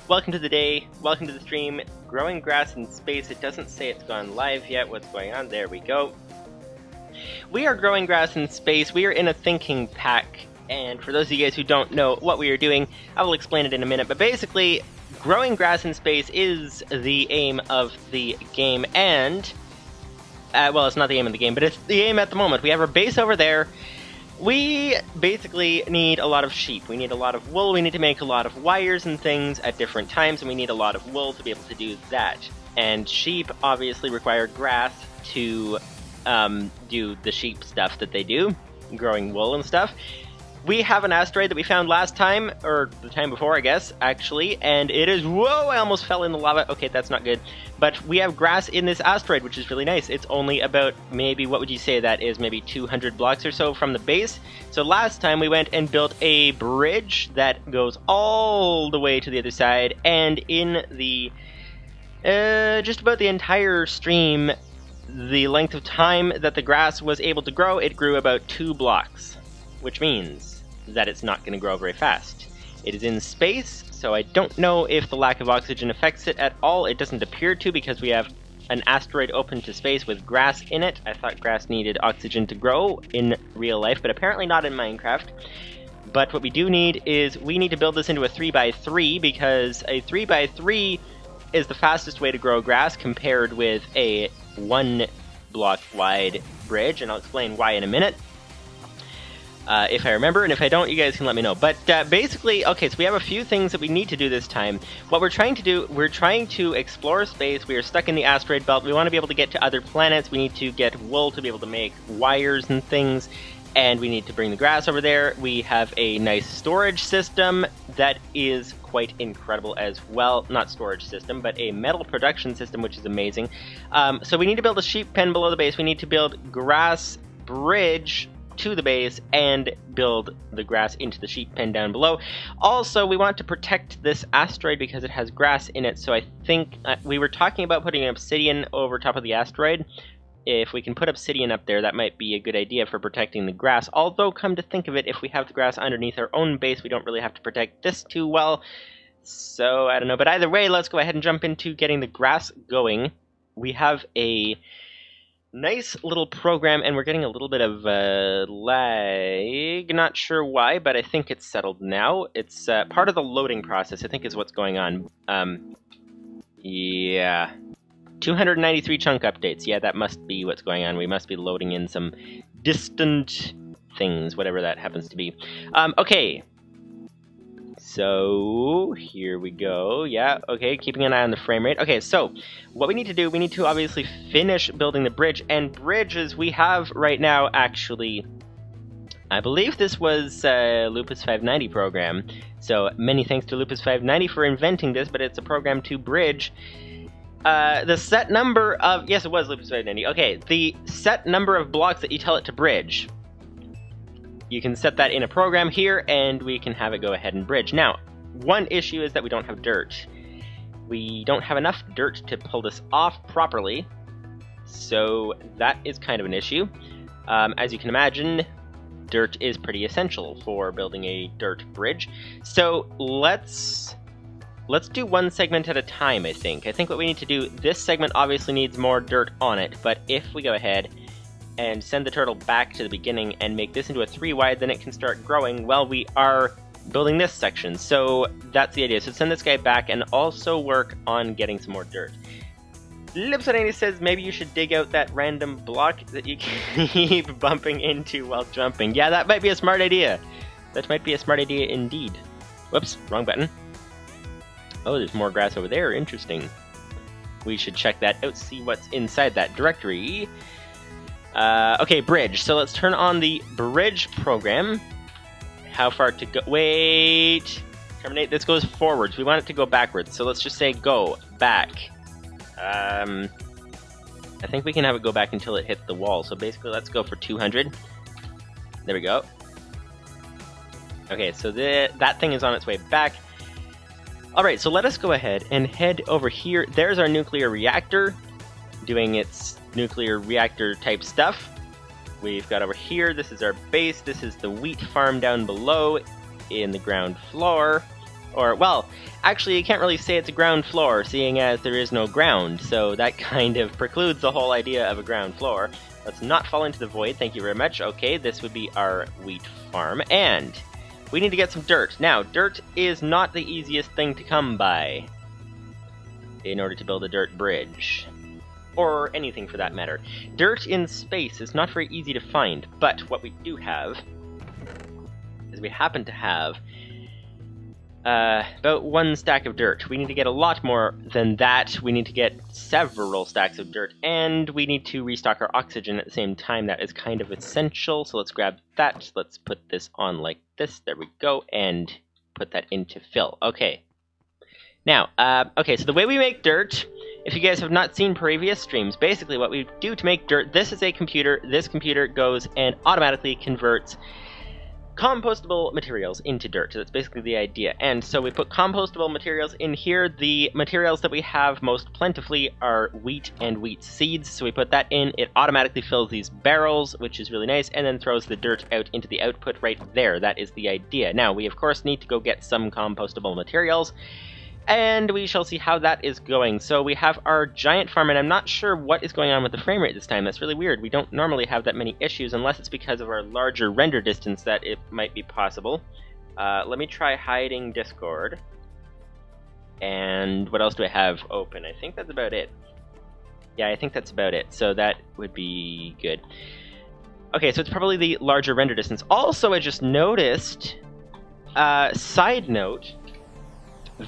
welcome to the day, welcome to the stream. Growing grass in space. It doesn't say it's gone live yet. What's going on? There we go. We are growing grass in space. We are in a thinking pack, and for those of you guys who don't know what we are doing, I will explain it in a minute, but basically, growing grass in space is the aim of the game, and, well, it's not the aim of the game, but it's the aim at the moment. We have our base over there. We basically need a lot of sheep. We need a lot of wool. We need to make a lot of wires and things at different times, and we need a lot of wool to be able to do that. And sheep obviously require grass to do the sheep stuff that they do, growing wool and stuff. We have an asteroid that we found last time, or the time before, I guess, actually, and it is, whoa, I almost fell in the lava. Okay, that's not good. But we have grass in this asteroid, which is really nice. It's only about, maybe, what would you say that is, maybe 200 blocks or so from the base. So last time we went and built a bridge that goes all the way to the other side, and in the, just about the entire stream, the length of time that the grass was able to grow, it grew about 2 blocks. Which means that it's not going to grow very fast. It is in space, so I don't know if the lack of oxygen affects it at all. It doesn't appear to, because we have an asteroid open to space with grass in it. I thought grass needed oxygen to grow in real life, but apparently not in Minecraft. But what we do need is, we need to build this into a 3x3, because a 3x3 is the fastest way to grow grass compared with a 1 block wide bridge, and I'll explain why in a minute. If I remember, and if I don't, you guys can let me know. But basically, okay, so we have a few things that we need to do this time. What we're trying to do, we're trying to explore space. We are stuck in the asteroid belt. We want to be able to get to other planets. We need to get wool to be able to make wires and things. And we need to bring the grass over there. We have a nice storage system that is quite incredible as well. Not storage system, but a metal production system, which is amazing. So we need to build a sheep pen below the base. We need to build grass bridge to the base and build the grass into the sheep pen down below. Also, we want to protect this asteroid because it has grass in it, so I think we were talking about putting an obsidian over top of the asteroid. If we can put obsidian up there, that might be a good idea for protecting the grass. Although, come to think of it, if we have the grass underneath our own base, we don't really have to protect this too well. So, I don't know. But either way, let's go ahead and jump into getting the grass going. We have a nice little program, and we're getting a little bit of lag. Not sure why, but I think it's settled now. It's part of the loading process, I think, is what's going on. Yeah. 293 chunk updates. Yeah, that must be what's going on. We must be loading in some distant things, whatever that happens to be. Okay. So, here we go. Yeah, okay, keeping an eye on the frame rate. Okay, so, what we need to do, we need to obviously finish building the bridge, and bridges we have right now, actually, I believe this was Lupus590 program, so many thanks to Lupus590 for inventing this, but it's a program to bridge. The set number of, yes, it was Lupus590, okay, the set number of blocks that you tell it to bridge. You can set that in a program here, and we can have it go ahead and bridge. Now, one issue is that we don't have dirt. We don't have enough dirt to pull this off properly, so that is kind of an issue. As you can imagine, dirt is pretty essential for building a dirt bridge. So let's do one segment at a time, I think. I think what we need to do, this segment obviously needs more dirt on it, but if we go ahead and send the turtle back to the beginning and make this into a 3 wide, then it can start growing while we are building this section. So that's the idea. So send this guy back and also work on getting some more dirt. Lipsonani says maybe you should dig out that random block that you keep bumping into while jumping. Yeah, that might be a smart idea. That might be a smart idea indeed. Whoops, wrong button. Oh, there's more grass over there. Interesting. We should check that out, see what's inside that directory. Okay, bridge. So let's turn on the bridge program. How far to go? Wait. Terminate. This goes forwards. We want it to go backwards. So let's just say go back. I think we can have it go back until it hits the wall. So basically, let's go for 200. There we go. Okay, so that thing is on its way back. Alright, so let us go ahead and head over here. There's our nuclear reactor doing its nuclear reactor type stuff. We've got over here, this is our base, this is the wheat farm down below in the ground floor. Or, well, actually you can't really say it's a ground floor, seeing as there is no ground, so that kind of precludes the whole idea of a ground floor. Let's not fall into the void, thank you very much. Okay, this would be our wheat farm, and we need to get some dirt. Now, dirt is not the easiest thing to come by in order to build a dirt bridge. Or anything for that matter. Dirt in space is not very easy to find, but what we do have is we happen to have about 1 stack of dirt. We need to get a lot more than that. We need to get several stacks of dirt, and we need to restock our oxygen at the same time. That is kind of essential, so let's grab that. Let's put this on like this. There we go, and put that into fill. Okay. Now, okay, so the way we make dirt, if you guys have not seen previous streams, basically what we do to make dirt, this is a computer. This computer goes and automatically converts compostable materials into dirt. That's basically the idea. And so we put compostable materials in here. The materials that we have most plentifully are wheat and wheat seeds. So we put that in. It automatically fills these barrels, which is really nice, and then throws the dirt out into the output right there. That is the idea. Now, we of course need to go get some compostable materials, and we shall see how that is going. So we have our giant farm, and I'm not sure what is going on with the frame rate this time. That's really weird. We don't normally have that many issues, unless it's because of our larger render distance that it might be possible. Let me try hiding Discord. And what else do I have open? I think that's about it. Yeah, I think that's about it. So that would be good. Okay, so it's probably the larger render distance. Also, I just noticed, side note,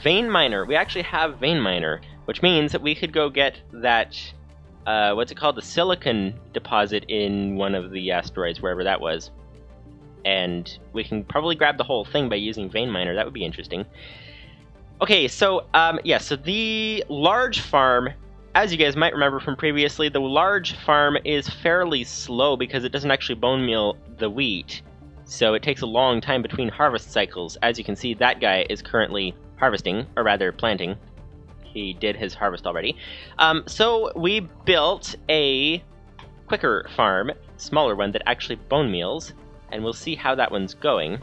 Vein Miner. We actually have Vein Miner, which means that we could go get that, what's it called, the silicon deposit in one of the asteroids, wherever that was. And we can probably grab the whole thing by using Vein Miner. That would be interesting. Okay, so, yeah, so the large farm, as you guys might remember from previously, the large farm is fairly slow because it doesn't actually bone meal the wheat. So it takes a long time between harvest cycles. As you can see, that guy is currently harvesting, or rather planting. He did his harvest already. So we built a quicker farm, smaller one, that actually bone meals, and we'll see how that one's going.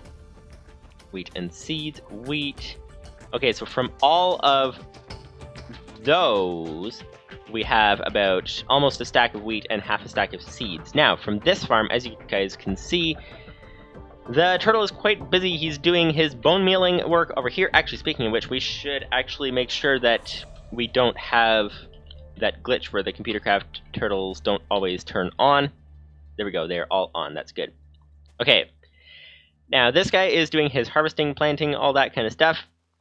Wheat and seeds, wheat. Okay, so from all of those, we have about almost a stack of wheat and half a stack of seeds. Now, from this farm, as you guys can see, the turtle is quite busy. He's doing his bone mealing work over here. Actually, speaking of which, we should actually make sure that we don't have that glitch where the ComputerCraft turtles don't always turn on. There we go, they're all on, that's good. Okay, now this guy is doing his harvesting, planting, all that kind of stuff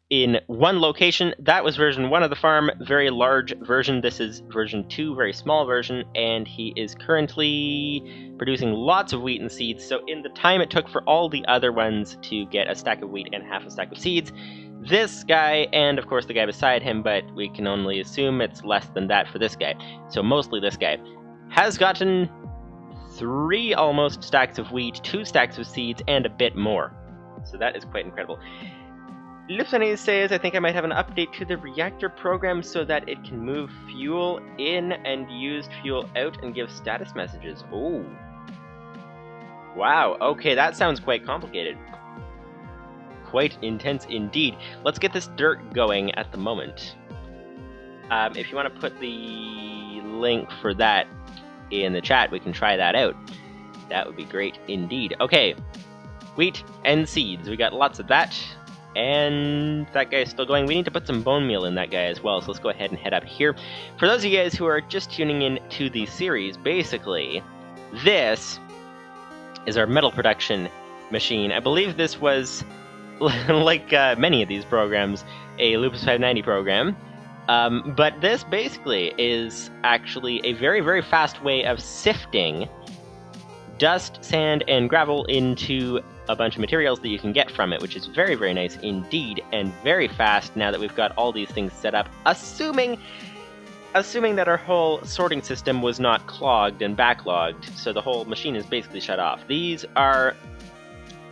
in one location. That was version 1 of the farm, very large version. This is version 2, very small version, and he is currently producing lots of wheat and seeds. So in the time it took for all the other ones to get a stack of wheat and half a stack of seeds, this guy, and of course the guy beside him, but we can only assume it's less than that for this guy, so mostly this guy, has gotten 3 almost stacks of wheat, 2 stacks of seeds, and a bit more. So that is quite incredible. Lifsani says, I think I might have an update to the reactor program so that it can move fuel in and used fuel out and give status messages. Oh. Wow, okay, that sounds quite complicated. Quite intense indeed. Let's get this dirt going at the moment. If you want to put the link for that in the chat, we can try that out. That would be great indeed. Okay, wheat and seeds. We got lots of that. And that guy's still going. We need to put some bone meal in that guy as well, so let's go ahead and head up here. For those of you guys who are just tuning in to the series, basically, this is our metal production machine. I believe this was, like many of these programs, a Lupus 590 program. But this basically is actually a very, very fast way of sifting dust, sand, and gravel into a bunch of materials that you can get from it, which is very, very nice indeed, and very fast now that we've got all these things set up, assuming that our whole sorting system was not clogged and backlogged, so the whole machine is basically shut off. These are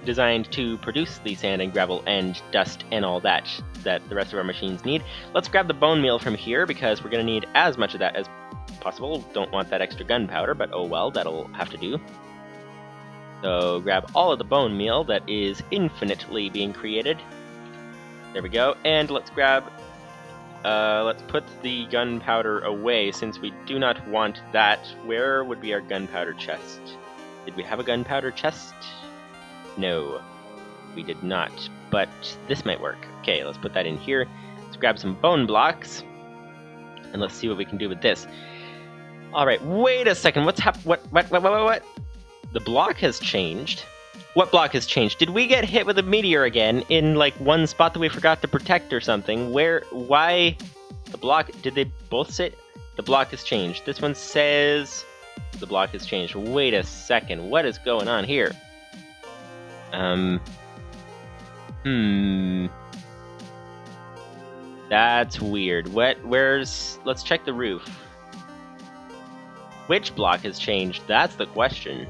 designed to produce the sand and gravel and dust and all that that the rest of our machines need. Let's grab the bone meal from here, because we're going to need as much of that as possible. Don't want that extra gunpowder, but oh well, that'll have to do. So grab all of the bone meal that is infinitely being created. There we go. And let's grab... let's put the gunpowder away, since we do not want that. Where would be our gunpowder chest? Did we have a gunpowder chest? No, we did not. But this might work. Okay, let's put that in here. Let's grab some bone blocks. And let's see what we can do with this. Alright, wait a second. What's what? The block has changed. What block has changed? Did we get hit with a meteor again in, like, one spot that we forgot to protect or something? Why? The block, did they both say? The block has changed. This one says the block has changed. Wait a second. What is going on here? That's weird. Let's check the roof. Which block has changed? That's the question.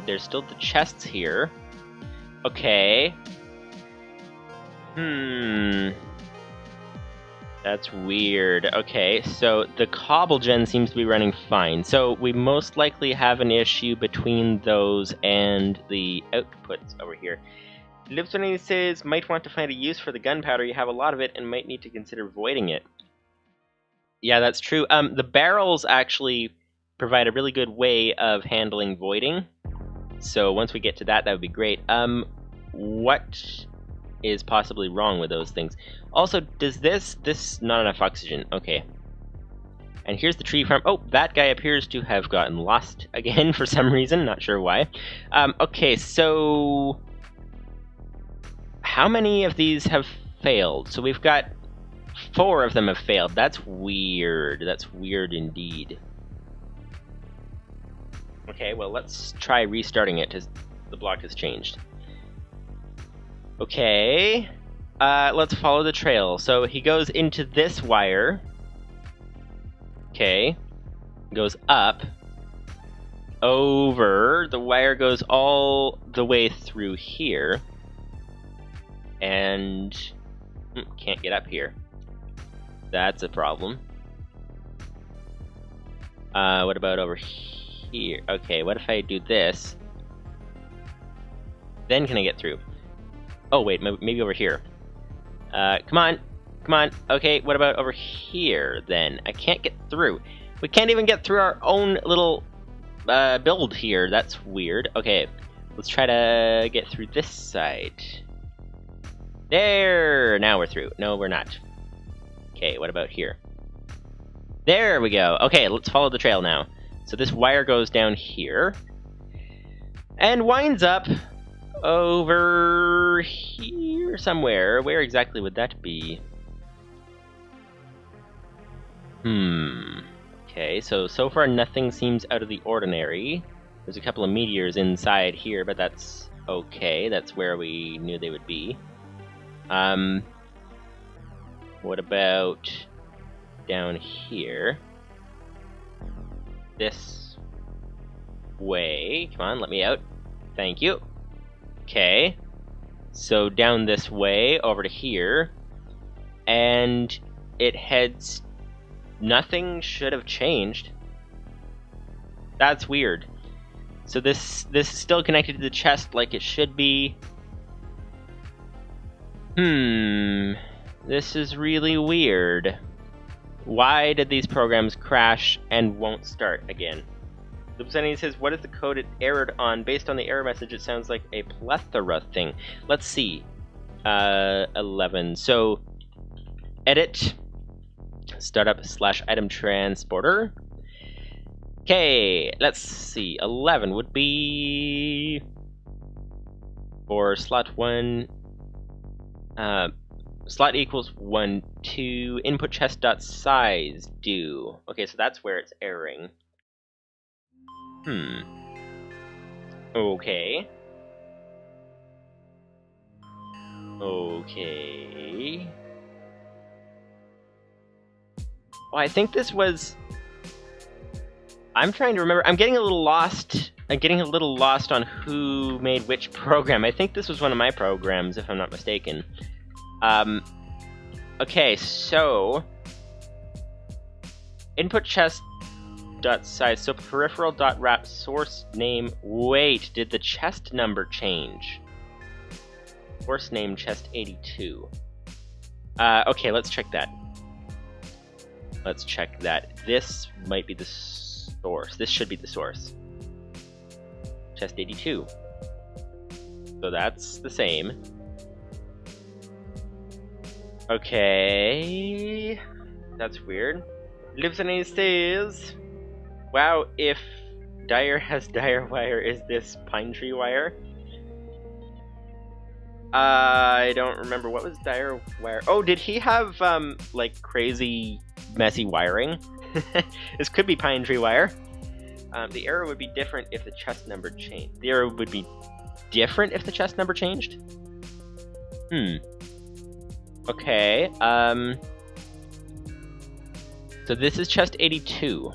There's still the chests here. Okay. That's weird. Okay, so the cobble gen seems to be running fine. So we most likely have an issue between those and the outputs over here. Livestream says, might want to find a use for the gunpowder. You have a lot of it and might need to consider voiding it. Yeah, that's true. The barrels actually provide a really good way of handling voiding. So once we get to that, that would be great. What is possibly wrong with those things? Also, does this not enough oxygen? Okay. And here's the tree farm. Oh, that guy appears to have gotten lost again for some reason. Not sure why. Okay, so how many of these have failed? So we've got 4 of them have failed. That's weird. That's weird indeed. Okay, well, let's try restarting it, as the block has changed. Okay, let's follow the trail. So he goes into this wire. Okay, goes up, over, the wire goes all the way through here, and can't get up here. That's a problem. What about over here? Okay, what if I do this? Then can I get through? Oh wait, maybe over here. Come on, come on. Okay, what about over here then? I can't get through. We can't even get through our own little build here. That's weird. Okay, let's try to get through this side. There! Now we're through. No, we're not. Okay, what about here? There we go. Okay, let's follow the trail now. So this wire goes down here and winds up over here somewhere. Where exactly would that be? Okay, so far nothing seems out of the ordinary. There's a couple of meteors inside here, but that's okay. That's where we knew they would be. What about down here? This way. Come on, let me out. Thank you. Okay. So down this way, over to here. And it heads... Nothing should have changed. That's weird. So this is still connected to the chest like it should be. This is really weird. Why did these programs crash and won't start again? The representative says, what is the code it errored on? Based on the error message, it sounds like a plethora thing. Let's see. 11. So, edit, startup / item transporter. Okay, let's see. 11 would be for slot 1. Slot equals 1, 2, input chest.size do. Okay, so that's where it's erroring. Okay. Okay. Well, I think this was... I'm trying to remember. I'm getting a little lost. I'm getting a little lost on who made which program. I think this was one of my programs, if I'm not mistaken. Okay, so input chest.size, so peripheral.wrap source name. Wait, did the chest number change? Source name chest 82. Okay, let's check that. Let's check that. This might be the source. This should be the source. Chest 82. So that's the same. Okay. That's weird. Lives and says, wow, if Dyer has Dyer wire, is this pine tree wire? I don't remember. What was Dyer wire? Oh, did he have, like, crazy, messy wiring? This could be pine tree wire. The error would be different if the chest number changed. The error would be different if the chest number changed? Okay, so this is chest 82.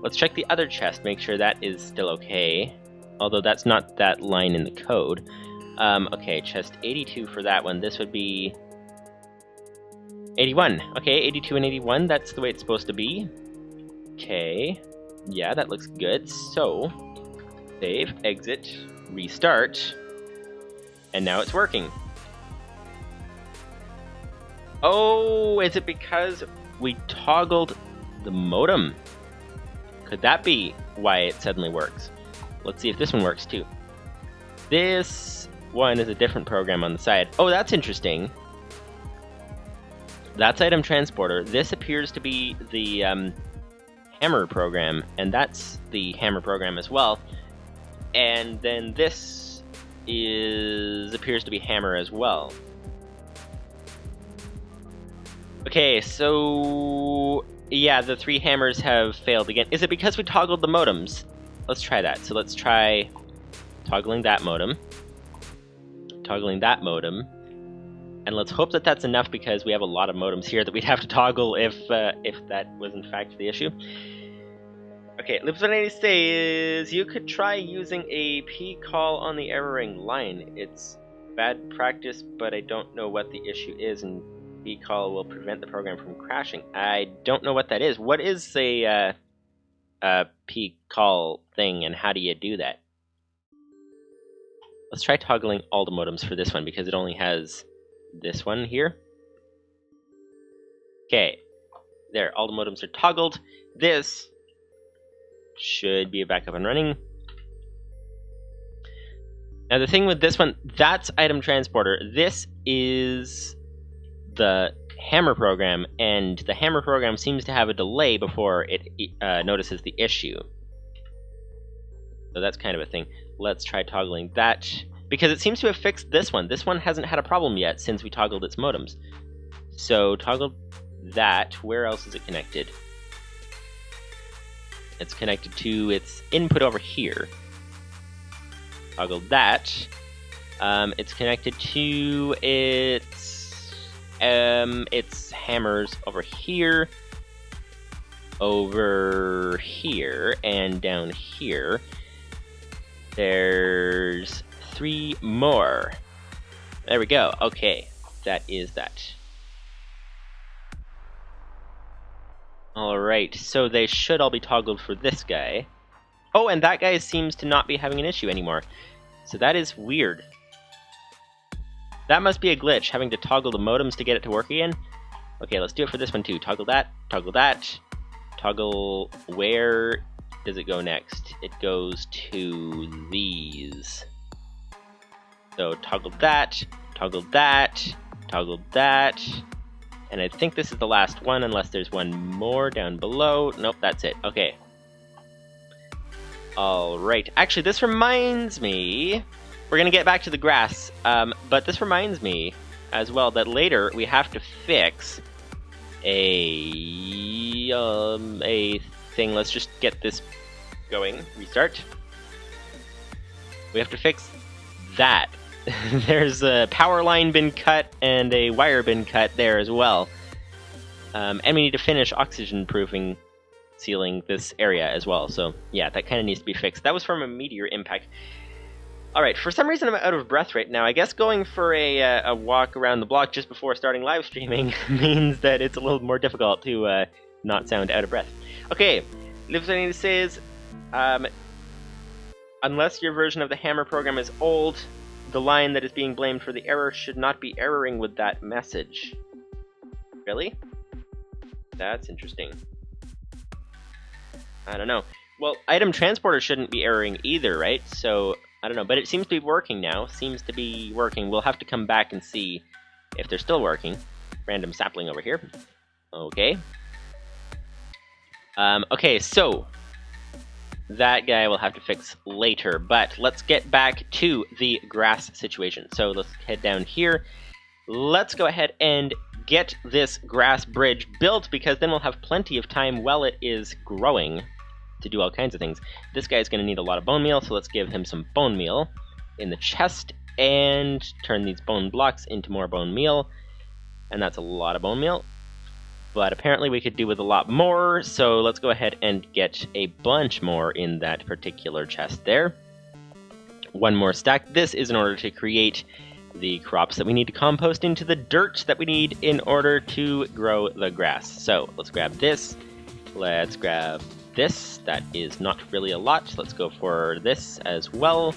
Let's check the other chest, make sure that is still okay. Although that's not that line in the code. Okay, chest 82 for that one. This would be 81. Okay, 82 and 81, that's the way it's supposed to be. Okay, yeah, that looks good. So, save, exit, restart, and now it's working. Oh, is it because we toggled the modem? Could that be why it suddenly works? Let's see if this one works too. This one is a different program on the side. Oh, that's interesting. That's item transporter. This appears to be the hammer program, and that's the hammer program as well. And then this appears to be hammer as well. Okay, so yeah, the 3 hammers have failed again. Is it because we toggled the modems? Let's try that. So let's try toggling that modem, and let's hope that that's enough because we have a lot of modems here that we'd have to toggle if that was in fact the issue. Okay, Lips180 says you could try using a P call on the erroring line. It's bad practice, but I don't know what the issue is, and P call will prevent the program from crashing. I don't know what that is. What is a P call thing, and how do you do that? Let's try toggling all the modems for this one because it only has this one here. Okay, there, all the modems are toggled. This should be back up and running. Now the thing with this one, that's item transporter. This is the hammer program, and the hammer program seems to have a delay before it notices the issue. So that's kind of a thing. Let's try toggling that, because it seems to have fixed this one. This one hasn't had a problem yet since we toggled its modems. So toggle that. Where else is it connected? It's connected to its input over here. Toggle that. It's connected to its hammers over here, and down here. There's 3 more. There we go. Okay, that is that. Alright, so they should all be toggled for this guy. Oh, and that guy seems to not be having an issue anymore. So that is weird. That must be a glitch, having to toggle the modems to get it to work again. Okay, let's do it for this one too. Toggle that, toggle that. Toggle, where does it go next? It goes to these. So toggle that, toggle that, toggle that. And I think this is the last one, unless there's one more down below. Nope, that's it. Okay. Alright. Actually, this reminds me... We're going to get back to the grass, but this reminds me as well that later we have to fix a thing. Let's just get this going. Restart. We have to fix that. There's a power line been cut and a wire been cut there as well. And we need to finish oxygen proofing, sealing this area as well. So yeah, that kind of needs to be fixed. That was from a meteor impact. Alright, for some reason I'm out of breath right now. I guess going for a walk around the block just before starting live streaming means that it's a little more difficult to not sound out of breath. Okay, Livestream says, unless your version of the hammer program is old, the line that is being blamed for the error should not be erroring with that message. Really? That's interesting. I don't know. Well, item transporter shouldn't be erroring either, right? So, I don't know, but it seems to be working now. Seems to be working. We'll have to come back and see if they're still working. Random sapling over here. Okay. Okay, so that guy we'll have to fix later, but let's get back to the grass situation. So let's head down here. Let's go ahead and get this grass bridge built, because then we'll have plenty of time while it is growing to do all kinds of things. This guy's going to need a lot of bone meal, so let's give him some bone meal in the chest and turn these bone blocks into more bone meal. And that's a lot of bone meal. But apparently we could do with a lot more, so let's go ahead and get a bunch more in that particular chest there. One more stack. This is in order to create the crops that we need to compost into the dirt that we need in order to grow the grass. So let's grab this. Let's grab this. That is not really a lot. Let's go for this as well.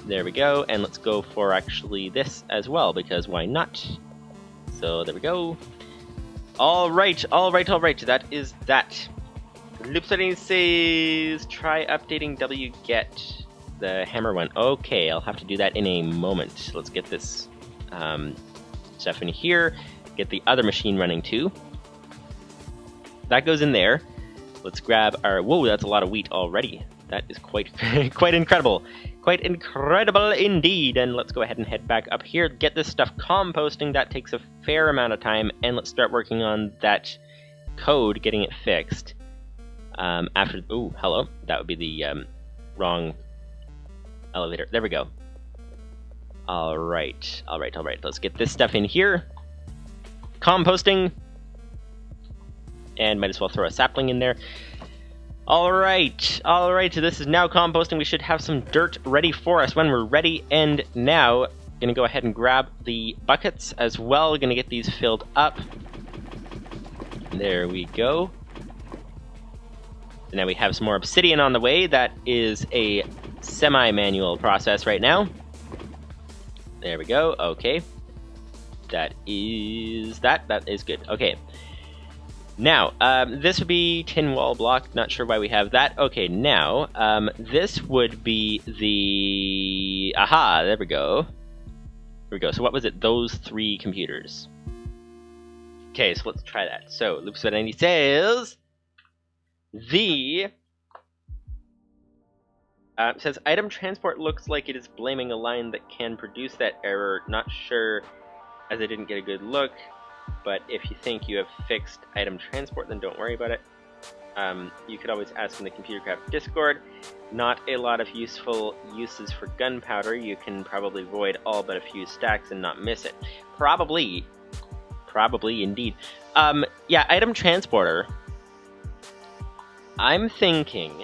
There we go. And let's go for actually this as well, because why not? So there we go. Alright. That is that. Loopsetting says try updating wget, the hammer one. Okay, I'll have to do that in a moment. Let's get this stuff in here. Get the other machine running too. That goes in there. Let's grab our... Whoa, that's a lot of wheat already. That is quite incredible. Quite incredible indeed. And let's go ahead and head back up here. Get this stuff composting. That takes a fair amount of time. And let's start working on that code, getting it fixed. After... Ooh, hello. That would be the wrong elevator. There we go. Alright. Let's get this stuff in here. Composting. And might as well throw a sapling in there. Alright, so this is now composting. We should have some dirt ready for us when we're ready. And now, gonna go ahead and grab the buckets as well. Gonna get these filled up. There we go. So now we have some more obsidian on the way. That is a semi-manual process right now. There we go, okay. That is good, okay. Now, this would be tin wall block, not sure why we have that. Okay, now, this would be the... Aha, there we go. There we go, so what was it? Those 3 computers. Okay, so let's try that. So, Loopsvet90 says... says, item transport looks like it is blaming a line that can produce that error. Not sure, as I didn't get a good look. But if you think you have fixed item transport, then don't worry about it. You could always ask in the ComputerCraft Discord. Not a lot of useful uses for gunpowder. You can probably void all but a few stacks and not miss it. Probably indeed. Yeah, item transporter. I'm thinking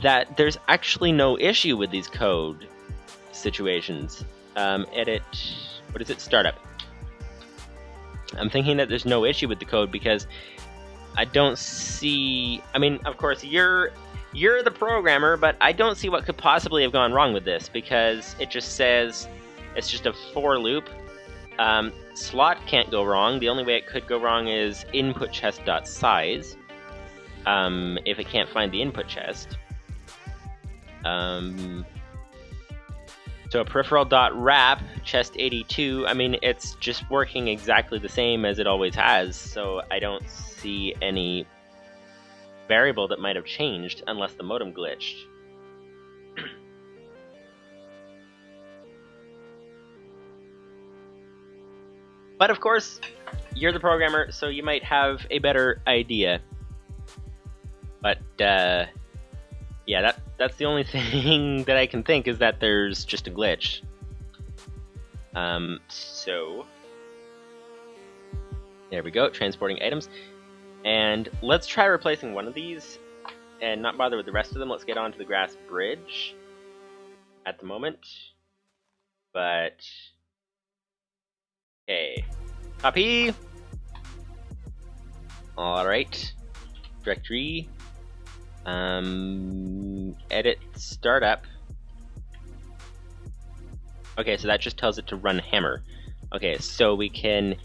that there's actually no issue with these code situations. Edit, what is it? Startup. I'm thinking that there's no issue with the code because I don't see... I mean, of course, you're the programmer, but I don't see what could possibly have gone wrong with this because it just says it's just a for loop. Slot can't go wrong. The only way it could go wrong is input chest.size. If it can't find the input chest. So peripheral.wrap, chest 82, I mean, it's just working exactly the same as it always has, so I don't see any variable that might have changed unless the modem glitched. But of course, you're the programmer, so you might have a better idea. But, yeah, that's the only thing that I can think is that there's just a glitch. So there we go, transporting items. And let's try replacing one of these and not bother with the rest of them. Let's get onto the grass bridge at the moment. But, okay. Copy! Alright. Directory. Edit startup. Okay, so that just tells it to run hammer. Okay, so we can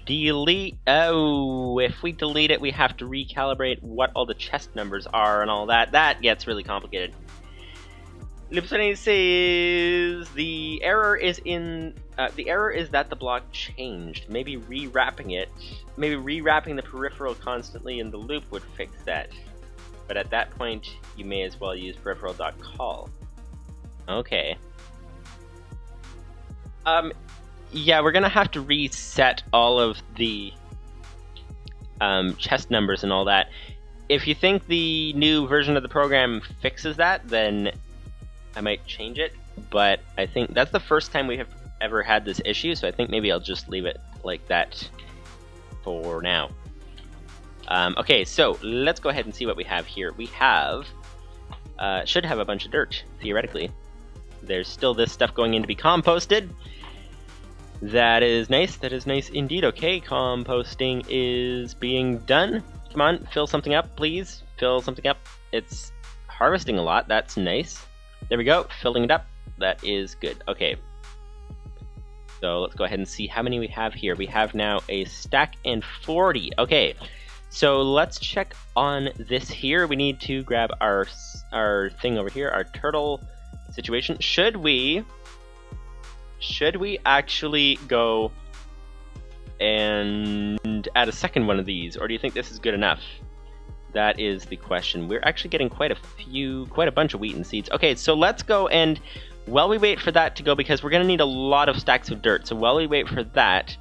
delete... Oh, if we delete it, we have to recalibrate what all the chest numbers are and all that. That gets really complicated. Lipsony says the error is that the block changed. Maybe rewrapping it. Maybe rewrapping the peripheral constantly in the loop would fix that. But at that point, you may as well use peripheral.call. Okay. Yeah, we're gonna have to reset all of the chest numbers and all that. If you think the new version of the program fixes that, then I might change it. But I think that's the first time we have ever had this issue, so I think maybe I'll just leave it like that for now. Okay, so let's go ahead and see what we have here. We have, should have a bunch of dirt, theoretically. There's still this stuff going in to be composted. That is nice indeed. Okay, composting is being done. Come on, fill something up, please. Fill something up. It's harvesting a lot, that's nice. There we go, filling it up. That is good. Okay. So let's go ahead and see how many we have here. We have now a stack and 40. Okay. So let's check on this here. We need to grab our thing over here, our turtle situation. Should we actually go and add a second one of these, or do you think this is good enough? That is the question. We're actually getting quite a bunch of wheat and seeds. Okay, so let's go and while we wait for that to go, because we're gonna need a lot of stacks of dirt. So while we wait for that,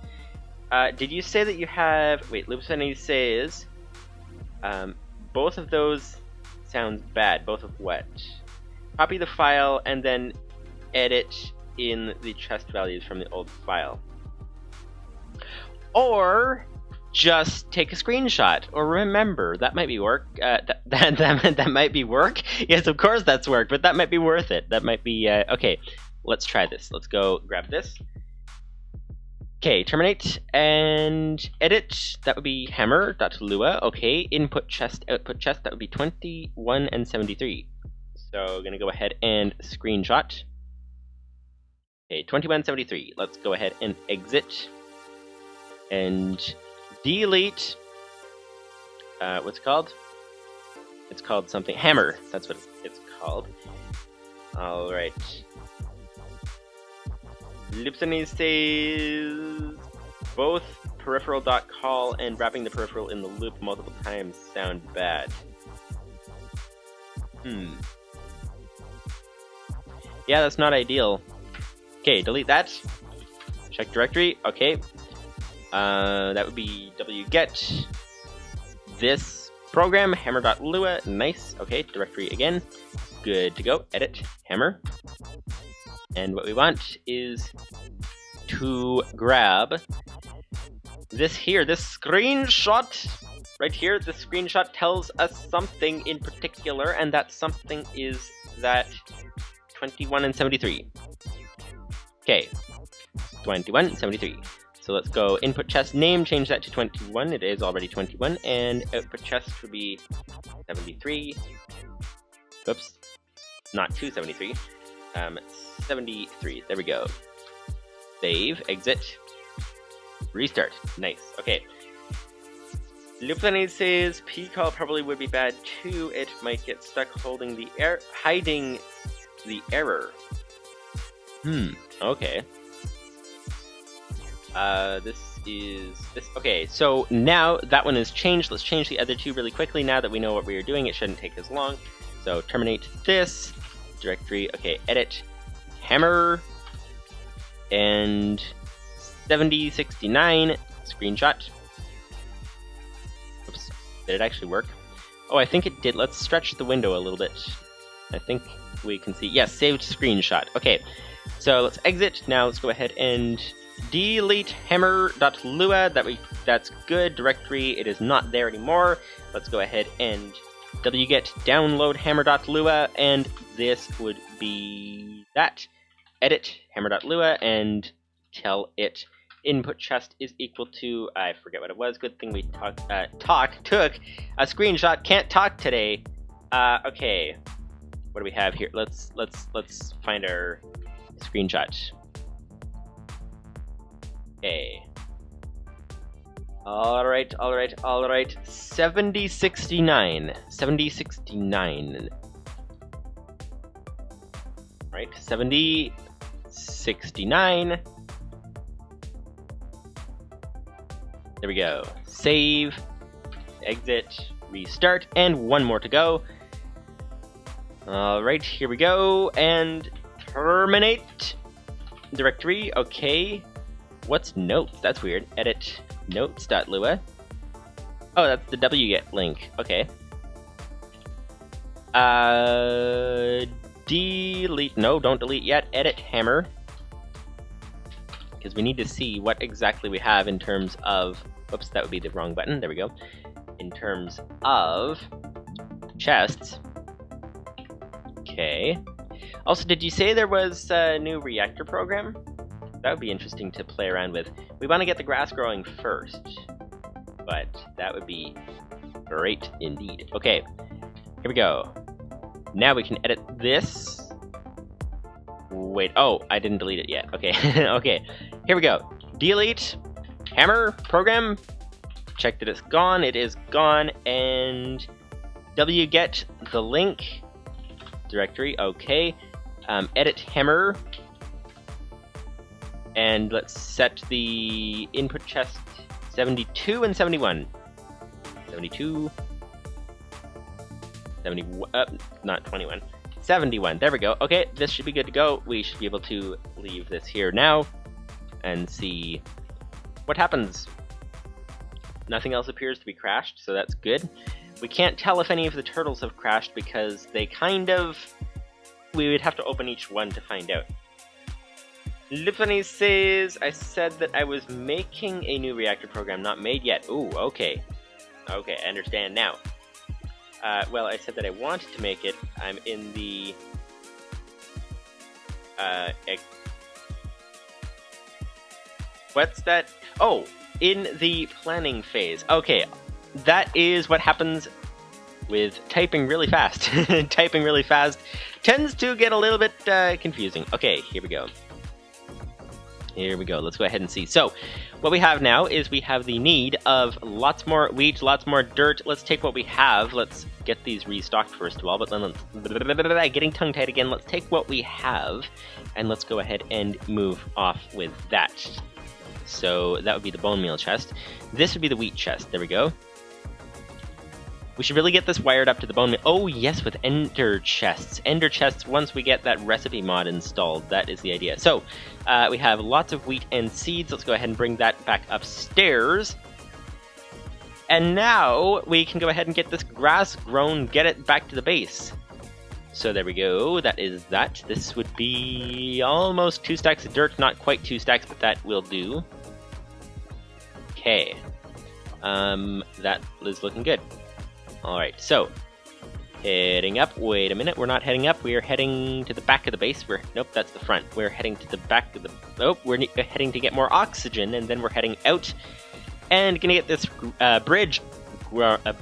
did you say that you have, wait, Lupsani says, both of those sounds bad. Both of what? Copy the file and then edit in the chest values from the old file. Or just take a screenshot, or remember, that might be work. That might be work. Yes, of course that's work, but that might be worth it. That might be, okay, let's try this. Let's go grab this. Okay, terminate and edit. That would be hammer.lua. Okay, input chest, output chest. That would be 21 and 73. So gonna go ahead and screenshot. Okay, 2173. Let's go ahead and exit and delete. What's it called? It's called something. Hammer. That's what it's called. All right. Lipsony says both peripheral.call and wrapping the peripheral in the loop multiple times sound bad. Yeah, that's not ideal. Okay, delete that. Check directory. Okay. That would be wget this program, hammer.lua. Nice. Okay, directory again. Good to go. Edit, hammer. And what we want is to grab this here, this screenshot right here. This screenshot tells us something in particular, and that something is that 21 and 73. Okay, 21 and 73. So let's go input chest name, change that to 21. It is already 21, and output chest would be 73. Oops, not 273. 73. There we go. Save, exit, restart. Nice. Okay. Lupani says pcall probably would be bad too. It might get stuck hiding the error. Okay. Okay, so now that one is changed. Let's change the other two really quickly now that we know what we are doing. It shouldn't take as long. So terminate this directory. Okay, edit, hammer, and 7069 screenshot. Oops, did it actually work? Oh, I think it did. Let's stretch the window a little bit. I think we can see. Yes, saved screenshot. Okay, so let's exit. Now let's go ahead and delete hammer.lua. That's good. Directory, it is not there anymore. Let's go ahead and wget download hammer.lua, and this would be that. Edit hammer.lua and tell it input chest is equal to, I forget what it was. Good thing we took a screenshot. Can't talk today. Okay, what do we have here? Let's find our screenshot. Okay. Alright. 7069. 7069. Right, 7069. There we go. Save, exit, restart, and one more to go. Alright, here we go, and terminate directory. Okay. What's notes? That's weird. Edit notes.lua. Oh, that's the wget link. Okay. Delete. No, don't delete yet. Edit hammer. Because we need to see what exactly we have in terms of... Whoops, that would be the wrong button. There we go. In terms of chests. Okay. Also, did you say there was a new reactor program? That would be interesting to play around with. We want to get the grass growing first. But that would be great indeed. Okay. Here we go. Now we can edit this. Wait, oh, I didn't delete it yet. Okay, okay. Here we go. Delete, hammer, program. Check that it's gone. It is gone. And wget the link directory. Okay. Edit hammer. And let's set the input chest 72 and 71. 72. 71, not 21. 71, there we go. Okay, this should be good to go. We should be able to leave this here now and see what happens. Nothing else appears to be crashed, so that's good. We can't tell if any of the turtles have crashed because they kind of... We would have to open each one to find out. Lifany says, I said that I was making a new reactor program, not made yet. Ooh, okay. Okay, I understand now. Well, I said that I wanted to make it. I'm in the... What's that? Oh, in the planning phase. Okay, that is what happens with typing really fast. Typing really fast tends to get a little bit confusing. Okay, here we go. Here we go. Let's go ahead and see. So, what we have now is we have the need of lots more wheat, lots more dirt. Let's take what we have. Let's get these restocked first of all, but then let's... Getting tongue-tied again. Let's take what we have, and let's go ahead and move off with that. So, that would be the bone meal chest. This would be the wheat chest. There we go. We should really get this wired up to the bone meal. Oh, yes, with ender chests. Ender chests, once we get that recipe mod installed, that is the idea. So, we have lots of wheat and seeds. Let's go ahead and bring that back upstairs. And now, we can go ahead and get this grass grown, get it back to the base. So there we go, that is that. This would be almost 2 stacks of dirt, not quite 2 stacks, but that will do. Okay. That is looking good. Alright, so, heading up. Wait a minute, we're not heading up. We are heading to the back of the base. Nope, that's the front. We're heading to the back of the... Oh, we're heading to get more oxygen, and then we're heading out. And gonna get this bridge... I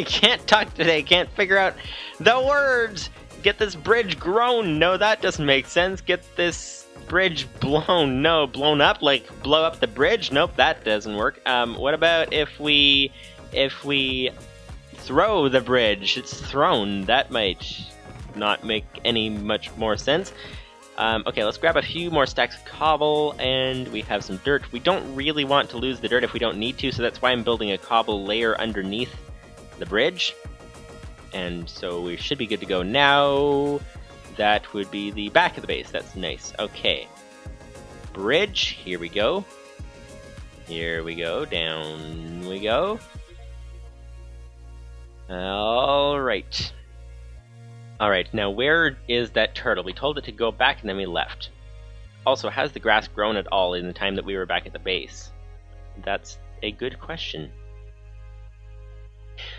can't talk today, can't figure out the words! Get this bridge grown! No, that doesn't make sense. Get this bridge blown. No, blown up? Like, blow up the bridge? Nope, that doesn't work. What about if we throw the bridge? It's thrown. That might not make any much more sense. Okay, let's grab a few more stacks of cobble, and we have some dirt. We don't really want to lose the dirt if we don't need to, so that's why I'm building a cobble layer underneath the bridge. And so we should be good to go now. That would be the back of the base. That's nice. Okay. Bridge. Here we go. Here we go. Down we go. Alright. Alright, now where is that turtle? We told it to go back and then we left. Also, has the grass grown at all in the time that we were back at the base? That's a good question.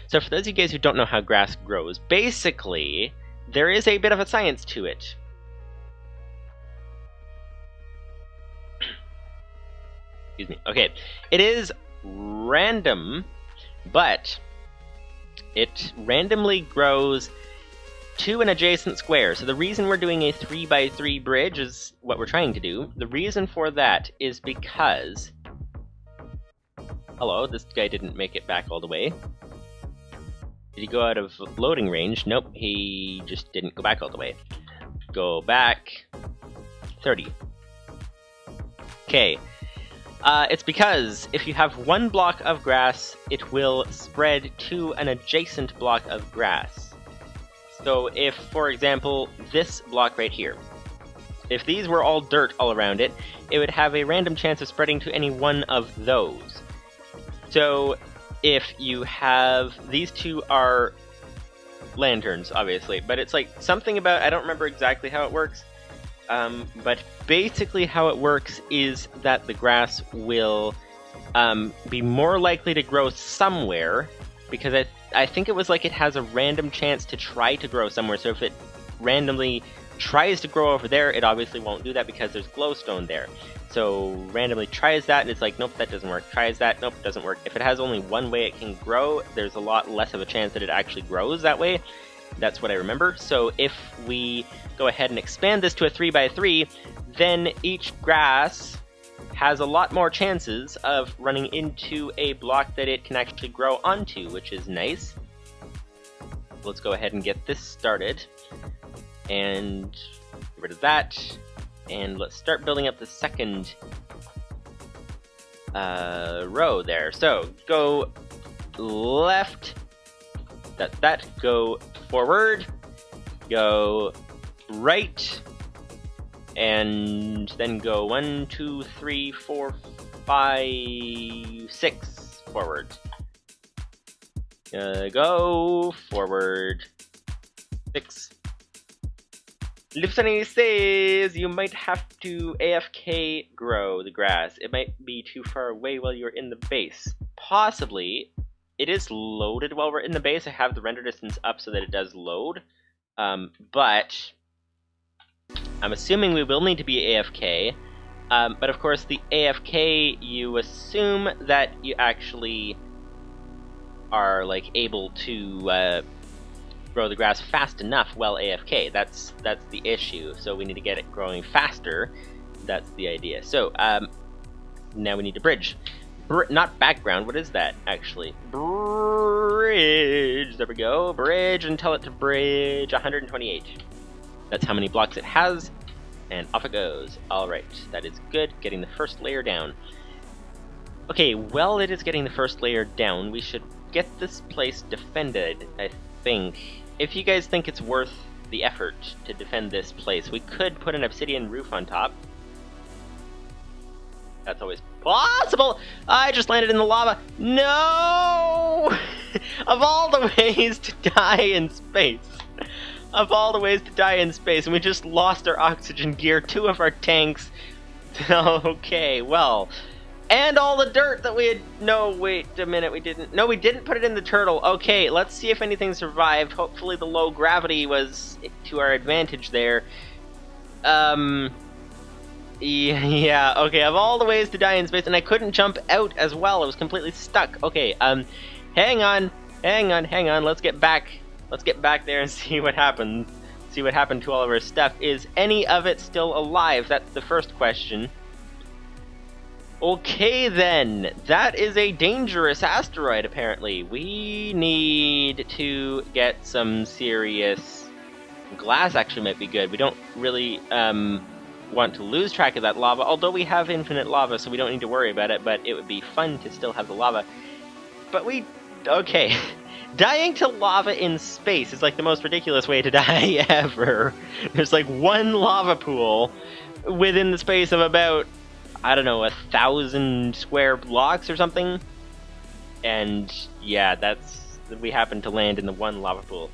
So for those of you guys who don't know how grass grows, basically, there is a bit of a science to it. Excuse me. Okay, it is random, but it randomly grows to an adjacent square. So the reason we're doing a 3x3 bridge is what we're trying to do. The reason for that is because... Hello, this guy didn't make it back all the way. Did he go out of loading range? Nope, he just didn't go back all the way. Go back 30. Okay. It's because if you have one block of grass, it will spread to an adjacent block of grass. So if, for example, this block right here, if these were all dirt all around it, it would have a random chance of spreading to any one of those. So if you have, these two are lanterns, obviously, but it's like something about, I don't remember exactly how it works, but basically how it works is that the grass will be more likely to grow somewhere, because I think it was like it has a random chance to try to grow somewhere, so if it randomly tries to grow over there, it obviously won't do that because there's glowstone there. So randomly tries that, and it's like, nope, that doesn't work. Tries that, nope, doesn't work. If it has only one way it can grow, there's a lot less of a chance that it actually grows that way. That's what I remember. So if we go ahead and expand this to a 3x3, then each grass has a lot more chances of running into a block that it can actually grow onto, which is nice. Let's go ahead and get this started. And get rid of that. And let's start building up the second row there. So go left, that, go forward, go right, and then go 1, 2, 3, 4, 5, 6 forward. Go forward, 6. Livestream says you might have to AFK grow the grass. It might be too far away while you're in the base. Possibly. It is loaded while we're in the base. I have the render distance up so that it does load. But I'm assuming we will need to be AFK. But of course the AFK, you assume that you actually are like able to grow the grass fast enough while AFK. That's the issue. So we need to get it growing faster. That's the idea. So now we need to bridge. Not background. What is that actually? Bridge. There we go. Bridge, and tell it to bridge 128. That's how many blocks it has, and off it goes. All right, that is good. Getting the first layer down. Okay, while it is getting the first layer down, we should get this place defended, I think. If you guys think it's worth the effort to defend this place, we could put an obsidian roof on top. That's always possible! I just landed in the lava. No! Of all the ways to die in space. Of all the ways to die in space, and we just lost our oxygen gear, 2 of our tanks. Okay, well... And all the dirt that we had... No, wait a minute, we didn't... No, we didn't put it in the turtle. Okay, let's see if anything survived. Hopefully the low gravity was to our advantage there. Yeah, okay, of all the ways to die in space, and I couldn't jump out as well. I was completely stuck. Okay, hang on, let's get back there and see what happened. See what happened to all of our stuff. Is any of it still alive? That's the first question. Okay then, that is a dangerous asteroid apparently. We need to get some serious... Glass actually might be good. We don't really want to lose track of that lava, although we have infinite lava, so we don't need to worry about it, but it would be fun to still have the lava. But okay. Dying to lava in space is like the most ridiculous way to die ever. There's like one lava pool within the space of about, I don't know, 1,000 square blocks or something. And yeah, we happen to land in the one lava pool.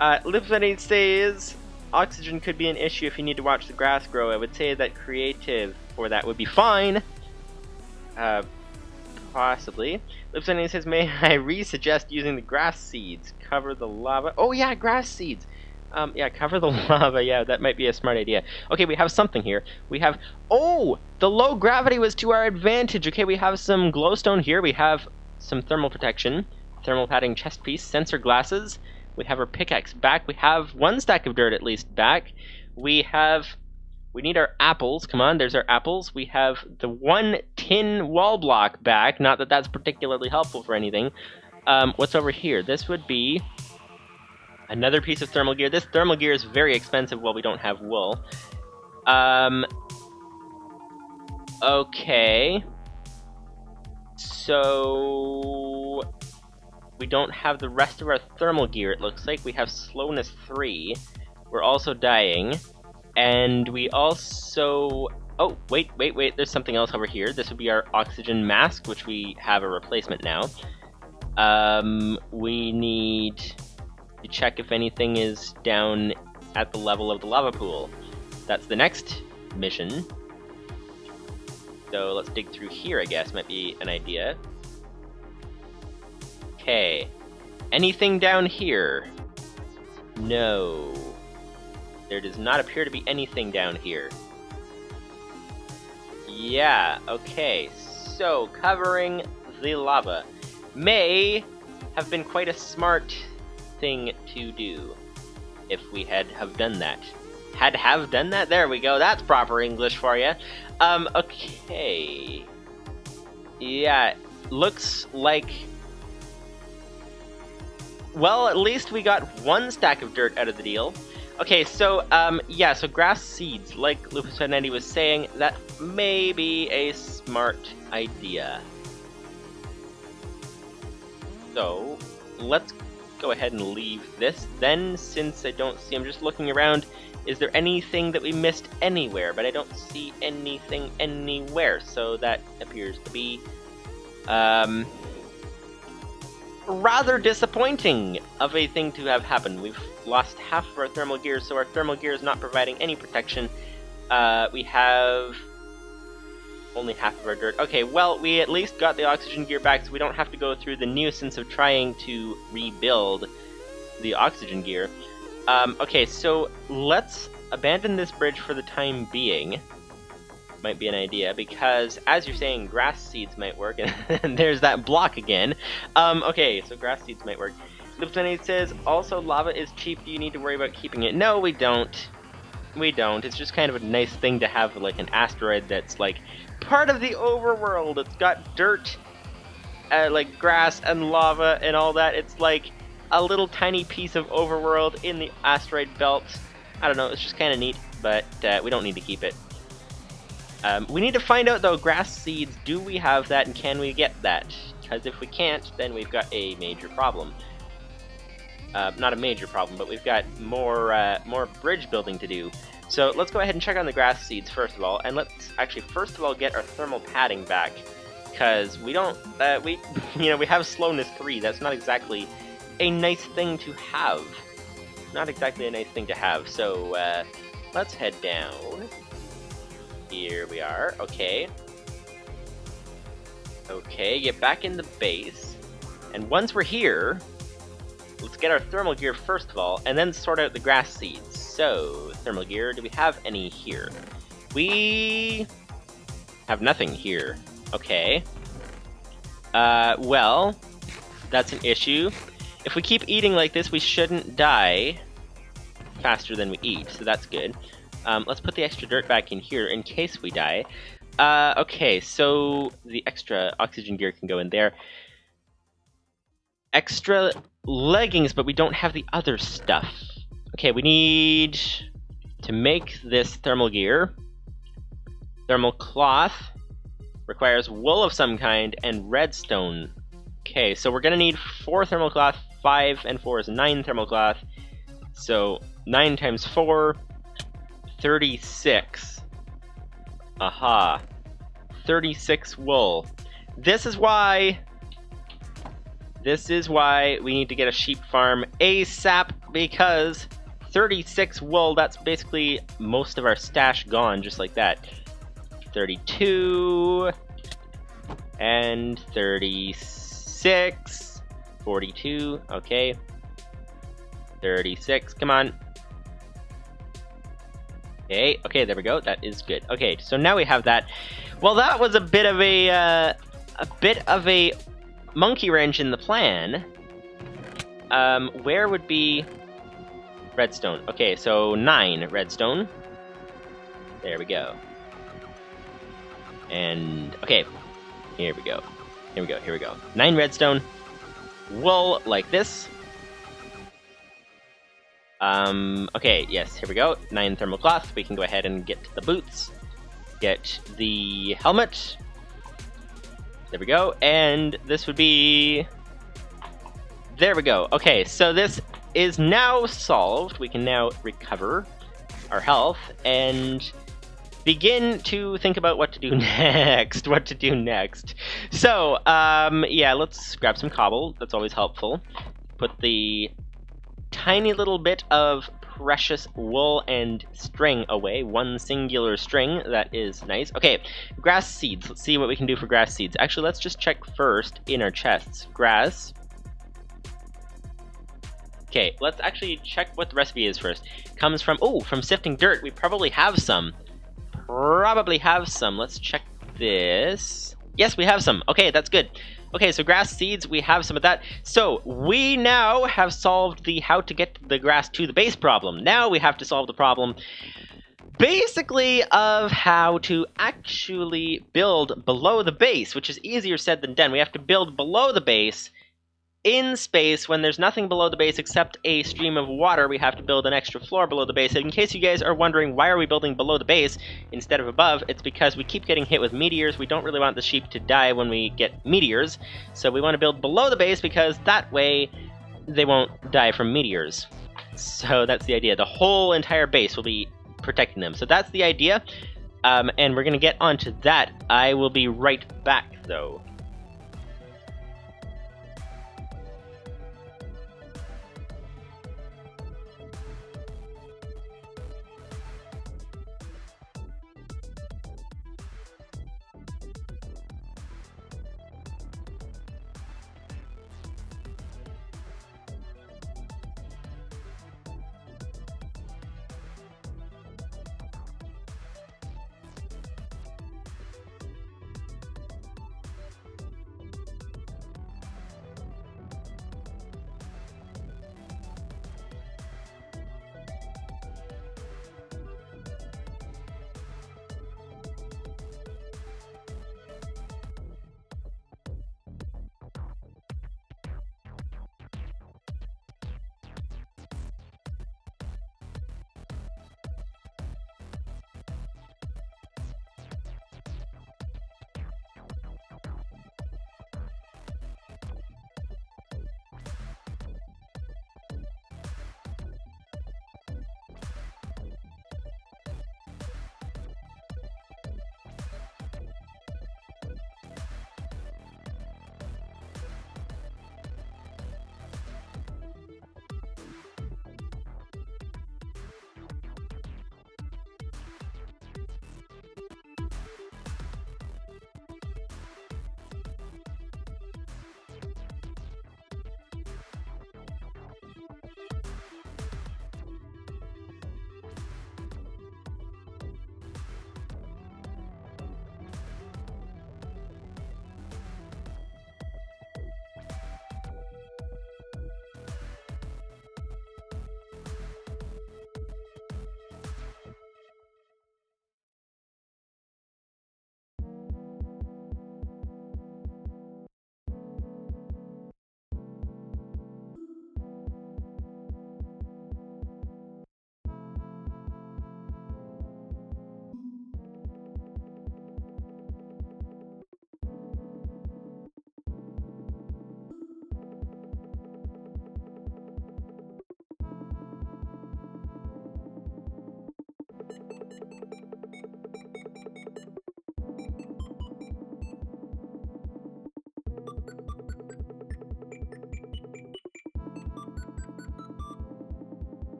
Livestream says, oxygen could be an issue if you need to watch the grass grow. I would say that creative for that would be fine. Possibly. Livestream says, may I re-suggest using the grass seeds? Cover the lava. Oh yeah, grass seeds. Yeah, cover the lava. Yeah, that might be a smart idea. Okay, we have something here. We have... Oh! The low gravity was to our advantage. Okay, we have some glowstone here. We have some thermal protection. Thermal padding chest piece. Sensor glasses. We have our pickaxe back. We have 1 stack of dirt at least back. We need our apples. Come on, there's our apples. We have the 1 tin wall block back. Not that that's particularly helpful for anything. What's over here? This would be another piece of thermal gear. This thermal gear is very expensive while we don't have wool. Okay. So we don't have the rest of our thermal gear, it looks like. We have slowness 3. We're also dying. And we also... Oh, wait, there's something else over here. This would be our oxygen mask, which we have a replacement now. We need to check if anything is down at the level of the lava pool. That's the next mission. So let's dig through here, I guess, might be an idea. Okay. Anything down here? No. There does not appear to be anything down here. Yeah, okay. So, covering the lava may have been quite a smart thing to do if we had have done that. Have done that? There we go. That's proper English for you. Okay. Yeah, looks like... Well, at least we got 1 stack of dirt out of the deal. Okay, so, yeah, so grass seeds, like Lupus 90 was saying, that may be a smart idea. So, let's go ahead and leave this. Then, since I don't see, I'm just looking around, is there anything that we missed anywhere? But I don't see anything anywhere, so that appears to be, rather disappointing of a thing to have happened. We've lost half of our thermal gear, so our thermal gear is not providing any protection. We have only half of our dirt. Okay, well, we at least got the oxygen gear back, so we don't have to go through the nuisance of trying to rebuild the oxygen gear. Okay, so let's abandon this bridge for the time being. Might be an idea, because as you're saying, grass seeds might work, and there's that block again. Okay, so grass seeds might work. Lip28 says, also lava is cheap, do you need to worry about keeping it? No, we don't. We don't. It's just kind of a nice thing to have, like, an asteroid that's, like, part of the overworld. It's got dirt, like, grass and lava and all that. It's like a little tiny piece of overworld in the asteroid belt. I don't know, it's just kind of neat, but we don't need to keep it. We need to find out, though, grass seeds, do we have that and can we get that? Because if we can't, then we've got a major problem. Not a major problem, but we've got more bridge building to do. So let's go ahead and check on the grass seeds first of all, and let's actually first of all get our thermal padding back, because we don't, we have slowness 3, that's not exactly a nice thing to have. Not exactly a nice thing to have, so let's head down. Here we are, okay. Okay, get back in the base, and once we're here, let's get our thermal gear first of all, and then sort out the grass seeds. So, thermal gear, do we have any here? We have nothing here. Okay. Well, that's an issue. If we keep eating like this, we shouldn't die faster than we eat, so that's good. Let's put the extra dirt back in here in case we die. Okay, so the extra oxygen gear can go in there. Extra leggings, but we don't have the other stuff. Okay, we need to make this thermal gear. Thermal cloth requires wool of some kind and redstone. Okay, so we're gonna need 4 thermal cloth. 5 and 4 is 9 thermal cloth. So 9 times 4, 36. Aha. 36 wool. This is why we need to get a sheep farm ASAP, because 36 wool, that's basically most of our stash gone, just like that. 32, and 36, 42, okay. 36, come on. Okay, there we go, that is good. Okay, so now we have that. Well, that was a bit of a monkey wrench in the plan. where would be redstone? Okay, so 9 redstone. There we go. And, okay, here we go. Here we go, here we go. 9 redstone. Wool like this. Okay, yes, here we go. 9 thermal cloth. We can go ahead and get the boots. Get the helmet. There we go. And this would be... There we go. Okay, so this is now solved. We can now recover our health and begin to think about what to do next. What to do next. So, yeah, let's grab some cobble. That's always helpful. Put the tiny little bit of precious wool and string away. 1 singular string. That is nice. Okay, grass seeds. Let's see what we can do for grass seeds. Actually, let's just check first in our chests. Grass. Okay, let's actually check what the recipe is first. Comes from, oh, from sifting dirt. We probably have some. Let's check this. Yes, we have some. Okay, that's good. Okay, so grass seeds, we have some of that. So, we now have solved the how to get the grass to the base problem. Now we have to solve the problem, basically, of how to actually build below the base, which is easier said than done. We have to build below the base in space when there's nothing below the base except a stream of water. We have to build an extra floor below the base. And in case you guys are wondering why are we building below the base instead of above, it's because we keep getting hit with meteors. We don't really want the sheep to die when we get meteors, so we want to build below the base because that way they won't die from meteors. So that's the idea. The whole entire base will be protecting them. So that's the idea, and we're going to get onto that. I will be right back, though.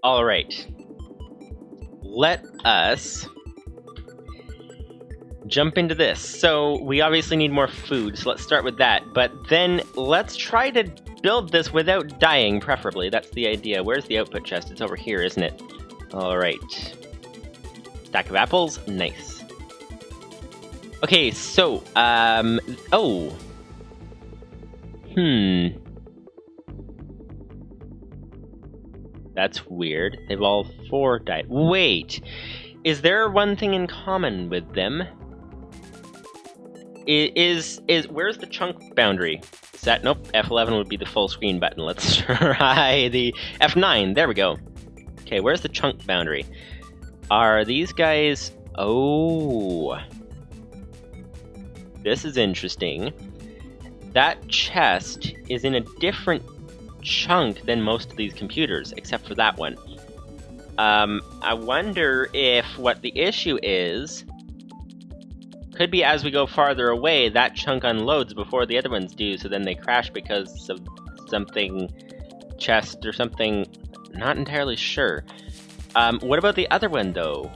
All right. Let us jump into this. So we obviously need more food, so let's start with that. But then let's try to build this without dying, preferably. That's the idea. Where's the output chest? It's over here, isn't it? All right. Stack of apples. Nice. Okay, so, oh. That's weird. They've all 4 died. Wait! Is there one thing in common with them? Where's the chunk boundary? Is that, nope, F11 would be the full screen button. Let's try the F9, there we go. Okay, where's the chunk boundary? Are these guys, oh. This is interesting. That chest is in a different chunk than most of these computers, except for that one. I wonder if what the issue is, could be as we go farther away, that chunk unloads before the other ones do, so then they crash because of something, chest or something, not entirely sure. What about the other one though?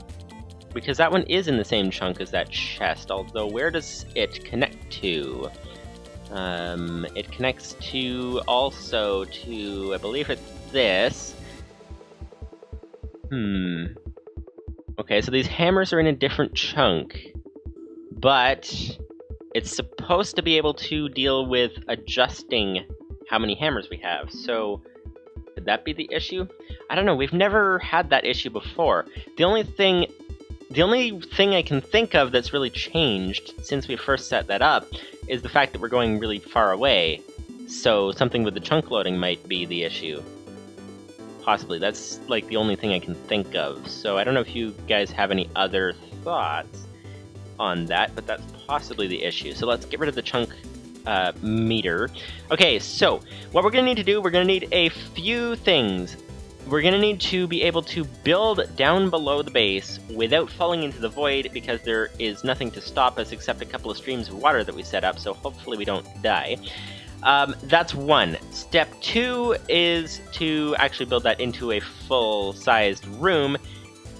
Because that one is in the same chunk as that chest, although where does it connect to? It connects to, also to, I believe it's this. Okay, so these hammers are in a different chunk. But it's supposed to be able to deal with adjusting how many hammers we have. So could that be the issue? I don't know. We've never had that issue before. The only thing I can think of that's really changed since we first set that up is the fact that we're going really far away. So something with the chunk loading might be the issue. Possibly. That's like the only thing I can think of. So I don't know if you guys have any other thoughts on that, but that's possibly the issue. So let's get rid of the chunk meter. Okay, so what we're going to need to do, we're going to need a few things. We're going to need to be able to build down below the base without falling into the void, because there is nothing to stop us except a couple of streams of water that we set up, so hopefully we don't die. That's one. Step 2 is to actually build that into a full-sized room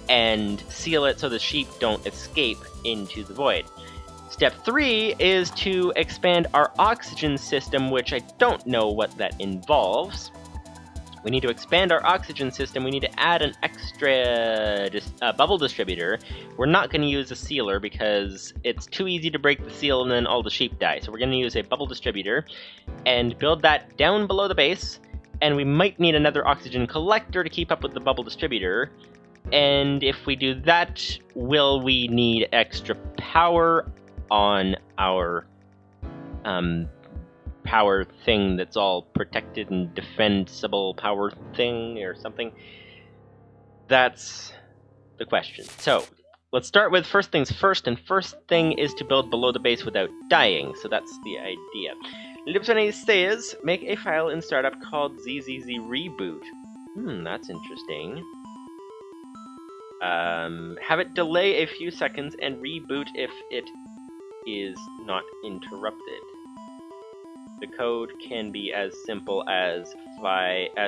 and seal it so the sheep don't escape into the void. Step 3 is to expand our oxygen system, which I don't know what that involves. We need to expand our oxygen system. We need to add an extra bubble distributor. We're not going to use a sealer because it's too easy to break the seal and then all the sheep die. So we're going to use a bubble distributor and build that down below the base. And we might need another oxygen collector to keep up with the bubble distributor. And if we do that, will we need extra power on our power thing that's all protected and defensible power thing or something? That's the question. So let's start with first things first, and first thing is to build below the base without dying. So that's the idea. Livestream says, make a file in startup called ZZZ-reboot. That's interesting. Have it delay a few seconds and reboot if it is not interrupted. The code can be as simple as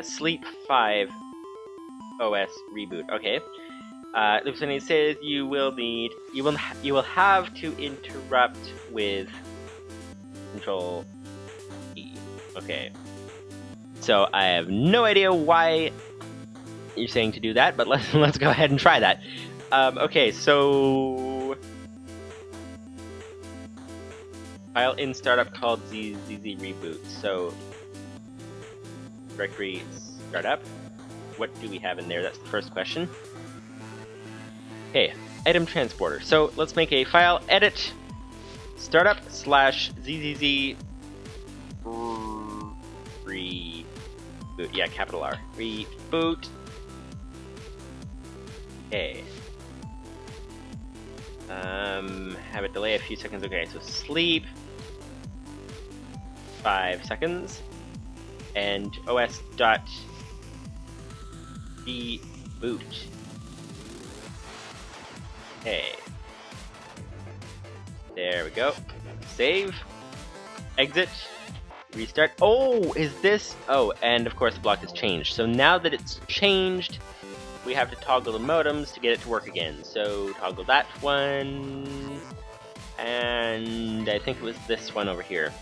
sleep 5 OS reboot. Okay. Livestream says you will have to interrupt with Control E. Okay. So I have no idea why you're saying to do that, but let's go ahead and try that. Okay, so file in startup called ZZZ-reboot. So directory startup. What do we have in there? That's the first question. Okay, item transporter. So let's make a file edit startup / ZZZ reboot. Yeah, capital R. Reboot. Okay. Have it delay a few seconds. Okay, so sleep 5 seconds and os.deboot. Okay. There we go. Save. Exit. Restart. Oh, is this? Oh, and of course the block has changed. So now that it's changed, we have to toggle the modems to get it to work again. So toggle that one, and I think it was this one over here.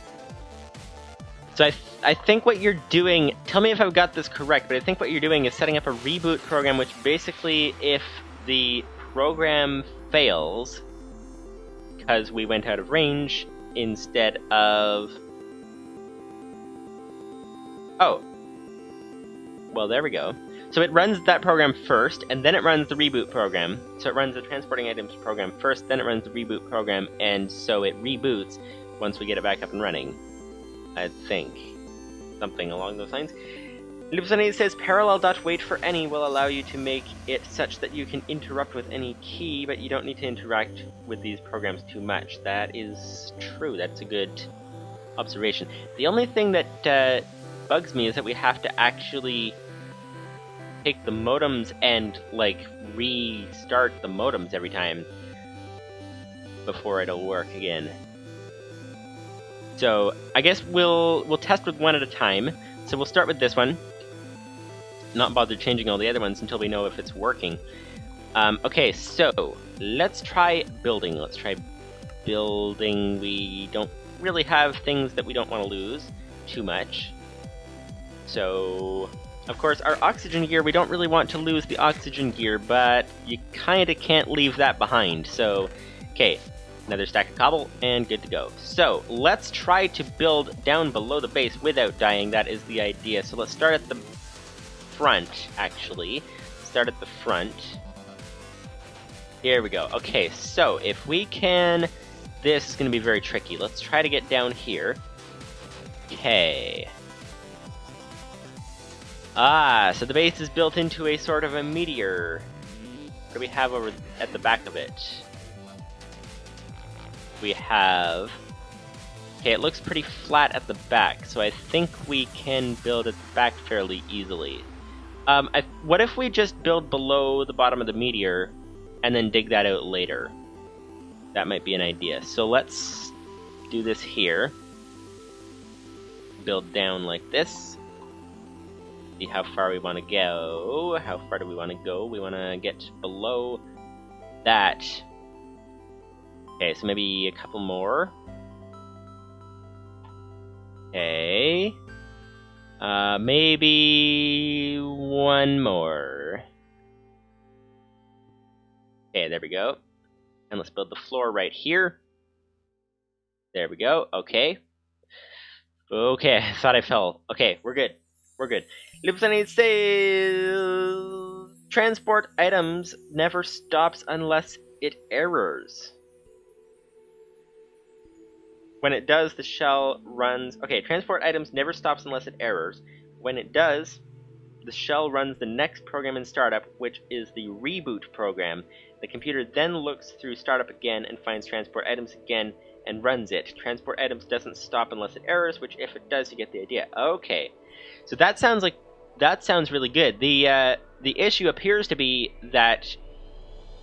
So I think what you're doing, tell me if I've got this correct, but I think what you're doing is setting up a reboot program, which basically, if the program fails, because we went out of range, instead of Oh. Well, there we go. So it runs that program first, and then it runs the reboot program. So it runs the transporting items program first, then it runs the reboot program, and so it reboots once we get it back up and running. I think. Something along those lines. Lupsoni says parallel.waitForAny will allow you to make it such that you can interrupt with any key, but you don't need to interact with these programs too much. That is true. That's a good observation. The only thing that bugs me is that we have to actually take the modems and, like, restart the modems every time before it'll work again. So I guess we'll test with one at a time. So we'll start with this one. Not bother changing all the other ones until we know if it's working. Okay, so let's try building. Let's try building. We don't really have things that we don't want to lose too much. So, of course, our oxygen gear, we don't really want to lose the oxygen gear, but you kind of can't leave that behind. So, okay, another stack of cobble, and good to go. So, let's try to build down below the base without dying. That is the idea. So let's start at the front, actually. Start at the front. Here we go. Okay, so if we can... This is going to be very tricky. Let's try to get down here. Okay. Ah, so the base is built into a sort of a meteor. What do we have over at the back of it? We have... Okay, it looks pretty flat at the back, so I think we can build it back fairly easily. What if we just build below the bottom of the meteor and then dig that out later? That might be an idea. So let's do this here. Build down like this. See how far we want to go. How far do we want to go? We want to get below that. Okay, so maybe a couple more. Okay. Maybe one more. Okay, there we go. And let's build the floor right here. There we go. Okay. Okay, I thought I fell. Okay, we're good. We're good. Lipsonate says transport items never stops unless it errors. When it does, the shell runs... Okay, transport items never stops unless it errors. When it does, the shell runs the next program in startup, which is the reboot program. The computer then looks through startup again and finds transport items again and runs it. Transport items doesn't stop unless it errors, which if it does, you get the idea. Okay, so that sounds really good. The issue appears to be that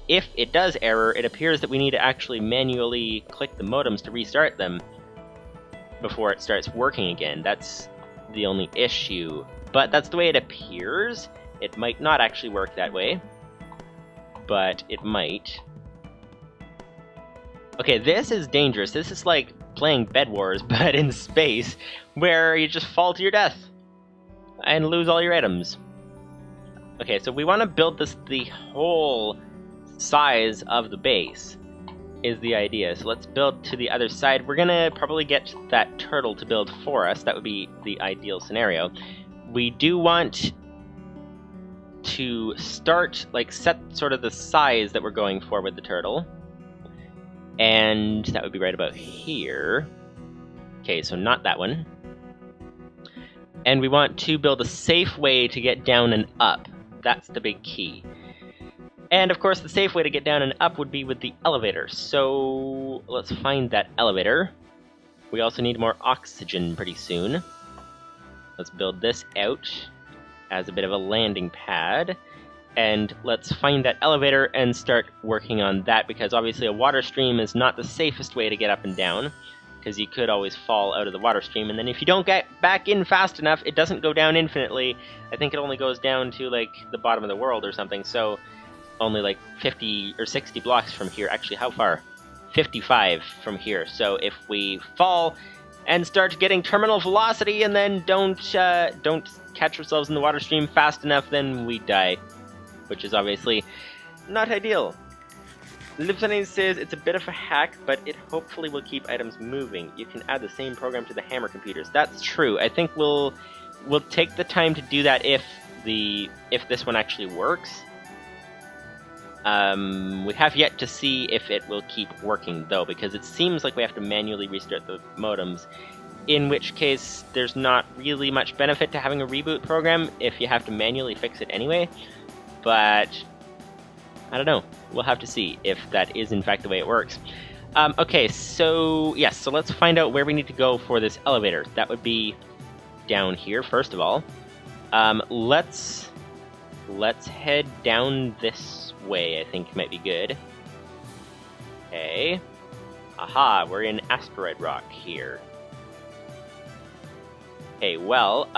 if it does error, it appears that we need to actually manually click the modems to restart them before it starts working again. That's the only issue. But that's the way it appears. It might not actually work that way, but it might. Okay, this is dangerous. This is like playing Bed Wars, but in space, where you just fall to your death and lose all your items. Okay, so we want to build this the whole size of the base is the idea. So let's build to the other side. We're gonna probably get that turtle to build for us. That would be the ideal scenario. We do want to start, like, set sort of the size that we're going for with the turtle. And that would be right about here. Okay, so not that one. And we want to build a safe way to get down and up. That's the big key. And of course, the safe way to get down and up would be with the elevator. So let's find that elevator. We also need more oxygen pretty soon. Let's build this out as a bit of a landing pad. And let's find that elevator and start working on that, because obviously a water stream is not the safest way to get up and down, because you could always fall out of the water stream, and then if you don't get back in fast enough, it doesn't go down infinitely. I think it only goes down to, like, the bottom of the world or something, so only like 50 or 60 blocks from here. Actually, how far? 55 from here. So if we fall and start getting terminal velocity and then don't catch ourselves in the water stream fast enough, then we die, which is obviously not ideal. Lipsonane says it's a bit of a hack, but it hopefully will keep items moving. You can add the same program to the hammer computers. That's true. I think we'll we'll take the time to do that if this one actually works. We have yet to see if it will keep working, though, because it seems like we have to manually restart the modems, in which case there's not really much benefit to having a reboot program if you have to manually fix it anyway. But I don't know. We'll have to see if that is in fact the way it works. Okay, so yes, so let's find out where we need to go for this elevator. That would be down here, first of all. Let's head down this way, I think might be good. Okay. Aha, we're in asteroid rock here. Okay, well,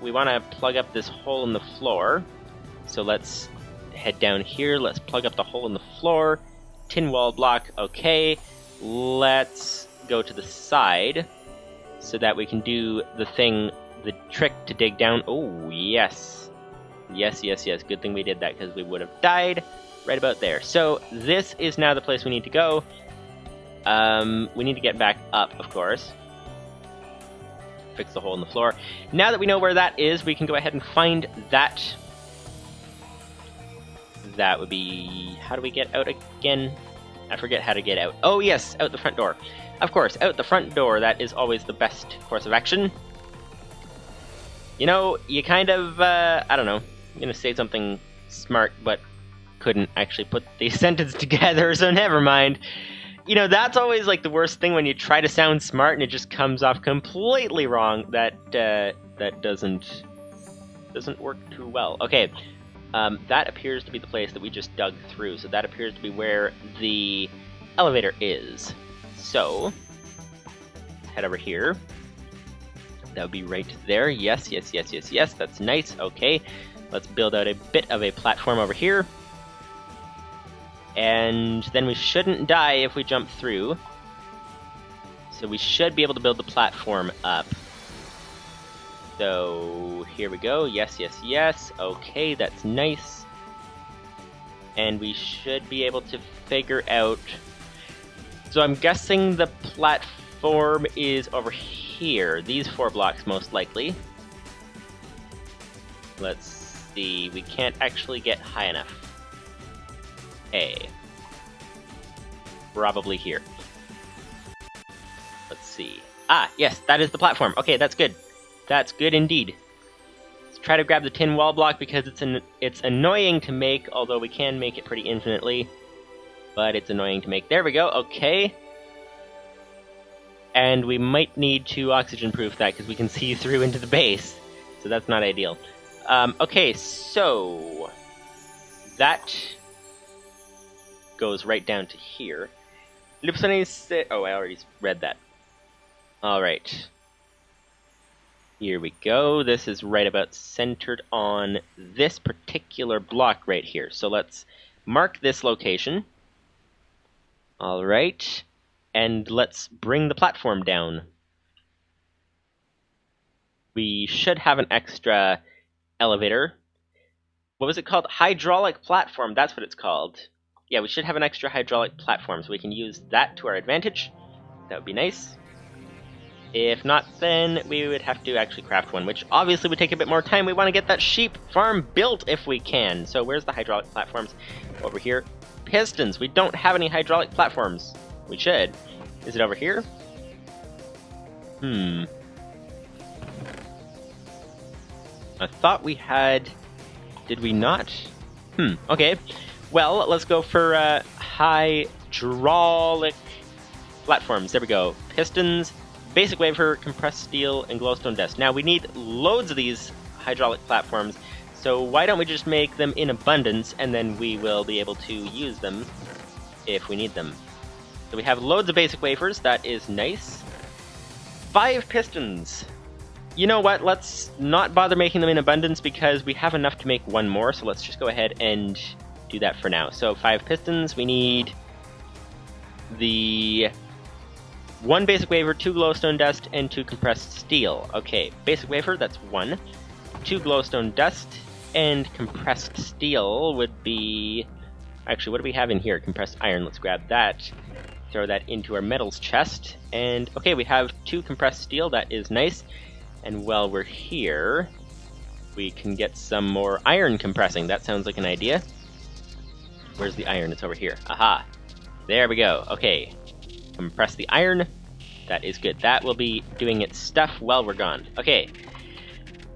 we want to plug up this hole in the floor. So let's head down here, let's plug up the hole in the floor. Tin wall block, okay. Let's go to the side so that we can do the trick to dig down. Oh, yes. Yes. Good thing we did that, because we would have died right about there. So this is now the place we need to go. We need to get back up, of course. Fix the hole in the floor. Now that we know where that is, we can go ahead and find that. That would be... How do we get out again? I forget how to get out. Oh yes, out the front door. Of course, out the front door. That is always the best course of action. You know, you kind of, I don't know, I'm gonna say something smart, but couldn't actually put the sentence together, so never mind. You know, that's always like the worst thing when you try to sound smart and it just comes off completely wrong. That doesn't work too well. Okay, that appears to be the place that we just dug through, so that appears to be where the elevator is. So, head over here. That would be right there. Yes, that's nice. Okay, let's build out a bit of a platform over here. And then we shouldn't die if we jump through. So we should be able to build the platform up. So here we go. Yes. Okay, that's nice. And we should be able to figure out... So I'm guessing the platform is over here. These 4 blocks, most likely. Let's see. We can't actually get high enough. A. Probably here. Let's see. Ah, yes, that is the platform. Okay, that's good. That's good indeed. Let's try to grab the tin wall block because it's annoying to make, although we can make it pretty infinitely. But it's annoying to make. There we go, okay. And we might need to oxygen-proof that because we can see through into the base. So that's not ideal. Okay, so... That... goes right down to here. Oh, I already read that. Alright. Here we go. This is right about centered on this particular block right here. So let's mark this location. Alright. And let's bring the platform down. We should have an extra elevator. What was it called? Hydraulic platform. That's what it's called. Yeah, we should have an extra hydraulic platform, so we can use that to our advantage. That would be nice. If not, then we would have to actually craft one, which obviously would take a bit more time. We want to get that sheep farm built if we can. So where's the hydraulic platforms? Over here. Pistons. We don't have any hydraulic platforms. We should. Is it over here? I thought we had... Did we not? Okay. Well, let's go for hydraulic platforms. There we go. Pistons, basic wafer, compressed steel, and glowstone dust. Now, we need loads of these hydraulic platforms, so why don't we just make them in abundance, and then we will be able to use them if we need them. So we have loads of basic wafers. That is nice. 5 pistons. You know what? Let's not bother making them in abundance because we have enough to make one more, so let's just go ahead and... do that for now. So 5 pistons, we need the 1 basic wafer, 2 glowstone dust, and 2 compressed steel. Okay, basic wafer, that's 1. 2 glowstone dust, and compressed steel would be... Actually, what do we have in here? Compressed iron, let's grab that. Throw that into our metals chest. And, okay, we have 2 compressed steel, that is nice. And while we're here, we can get some more iron compressing. That sounds like an idea. Where's the iron? It's over here. Aha! There we go. Okay. Compress the iron. That is good. That will be doing its stuff while we're gone. Okay.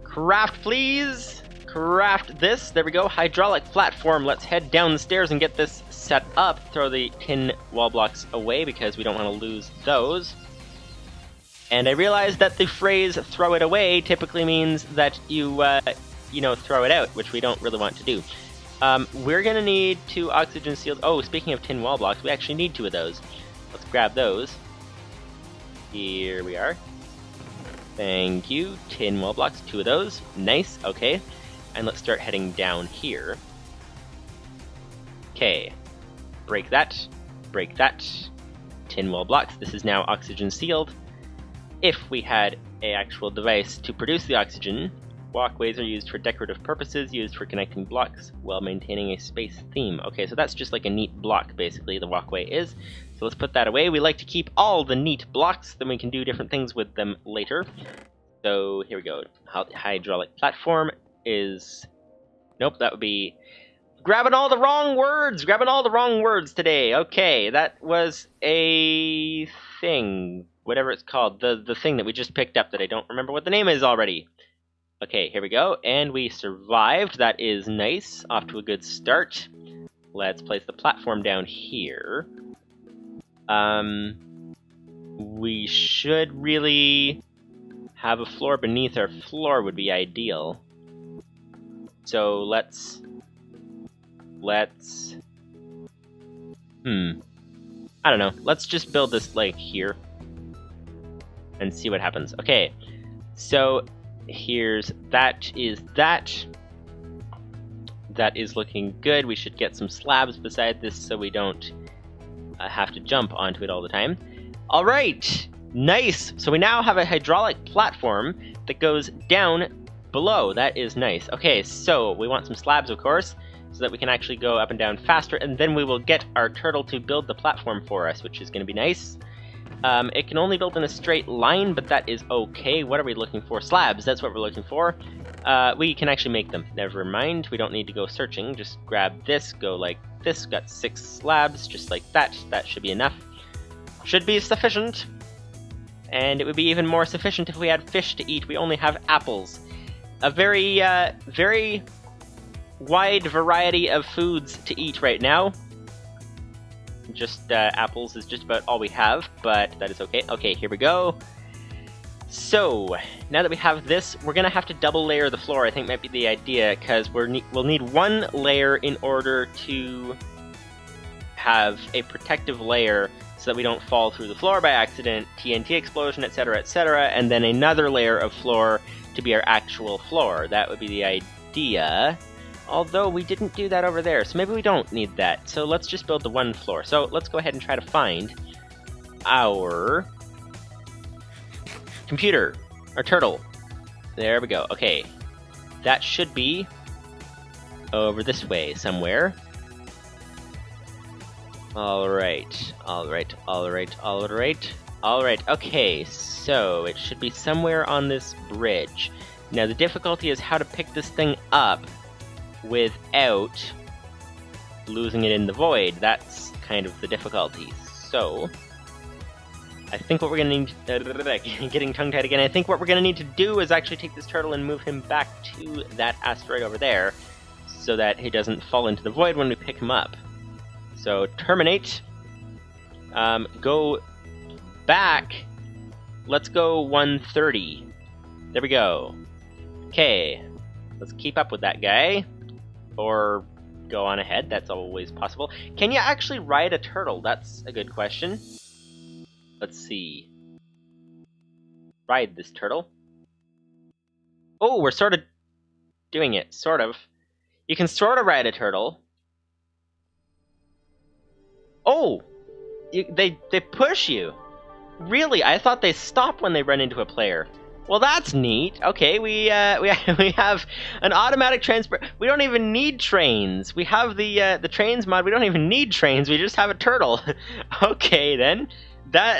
Craft, please! Craft this. There we go. Hydraulic platform. Let's head down the stairs and get this set up. Throw the tin wall blocks away because we don't want to lose those. And I realized that the phrase "throw it away" typically means that you throw it out, which we don't really want to do. We're gonna need 2 oxygen sealed. Oh, speaking of tin wall blocks, we actually need 2 of those. Let's grab those. Here we are. Thank you. Tin wall blocks, 2 of those. Nice. Okay. And let's start heading down here. Okay. Break that. Break that. Tin wall blocks. This is now oxygen sealed. If we had an actual device to produce the oxygen, walkways are used for decorative purposes, used for connecting blocks while maintaining a space theme. Okay, so that's just like a neat block, basically, the walkway is. So let's put that away. We like to keep all the neat blocks, then we can do different things with them later. So here we go. Hydraulic platform is... Nope, that would be... Grabbing all the wrong words! Grabbing all the wrong words today. Okay, that was a thing. Whatever it's called. The thing that we just picked up that I don't remember what the name is already. Okay, here we go. And we survived. That is nice. Off to a good start. Let's place the platform down here. We should really have a floor beneath our floor would be ideal. So let's... I don't know. Let's just build this, like, here. And see what happens. Okay. So, here's... That is that. That is looking good. We should get some slabs beside this so we don't have to jump onto it all the time. Alright! Nice! So we now have a hydraulic platform that goes down below. That is nice. Okay, so we want some slabs, of course, so that we can actually go up and down faster, and then we will get our turtle to build the platform for us, which is going to be nice. It can only build in a straight line, but that is okay. What are we looking for? Slabs, that's what we're looking for. We can actually make them. Never mind, we don't need to go searching. Just grab this, go like this. Got 6 slabs, just like that. That should be enough. Should be sufficient. And it would be even more sufficient if we had fish to eat. We only have apples. A very, very wide variety of foods to eat right now. Just apples is just about all we have, but that is okay. Okay, here we go. So, now that we have this, we're going to have to double layer the floor, I think might be the idea, because we'll need 1 layer in order to have a protective layer so that we don't fall through the floor by accident, TNT explosion, etc., etc., and then another layer of floor to be our actual floor. That would be the idea. Although we didn't do that over there, so maybe we don't need that. So let's just build the 1 floor. So let's go ahead and try to find our computer, our turtle. There we go. Okay, that should be over this way somewhere. Alright, alright, alright, alright, alright. Okay, so it should be somewhere on this bridge. Now the difficulty is how to pick this thing up without losing it in the void. That's kind of the difficulty. So, I think what we're going to need... getting tongue-tied again. I think what we're going to need to do is actually take this turtle and move him back to that asteroid over there so that he doesn't fall into the void when we pick him up. So, terminate. Go back. Let's go 130. There we go. Okay. Let's keep up with that guy. Or go on ahead, that's always possible. Can you actually ride a turtle? That's a good question. Let's see. Ride this turtle. Oh, we're sort of doing it, sort of. You can sort of ride a turtle. Oh! They push you. Really? I thought they stop when they run into a player. Well, that's neat. Okay, we have an automatic transport. We don't even need trains. We have the trains mod. We don't even need trains. We just have a turtle. Okay, then.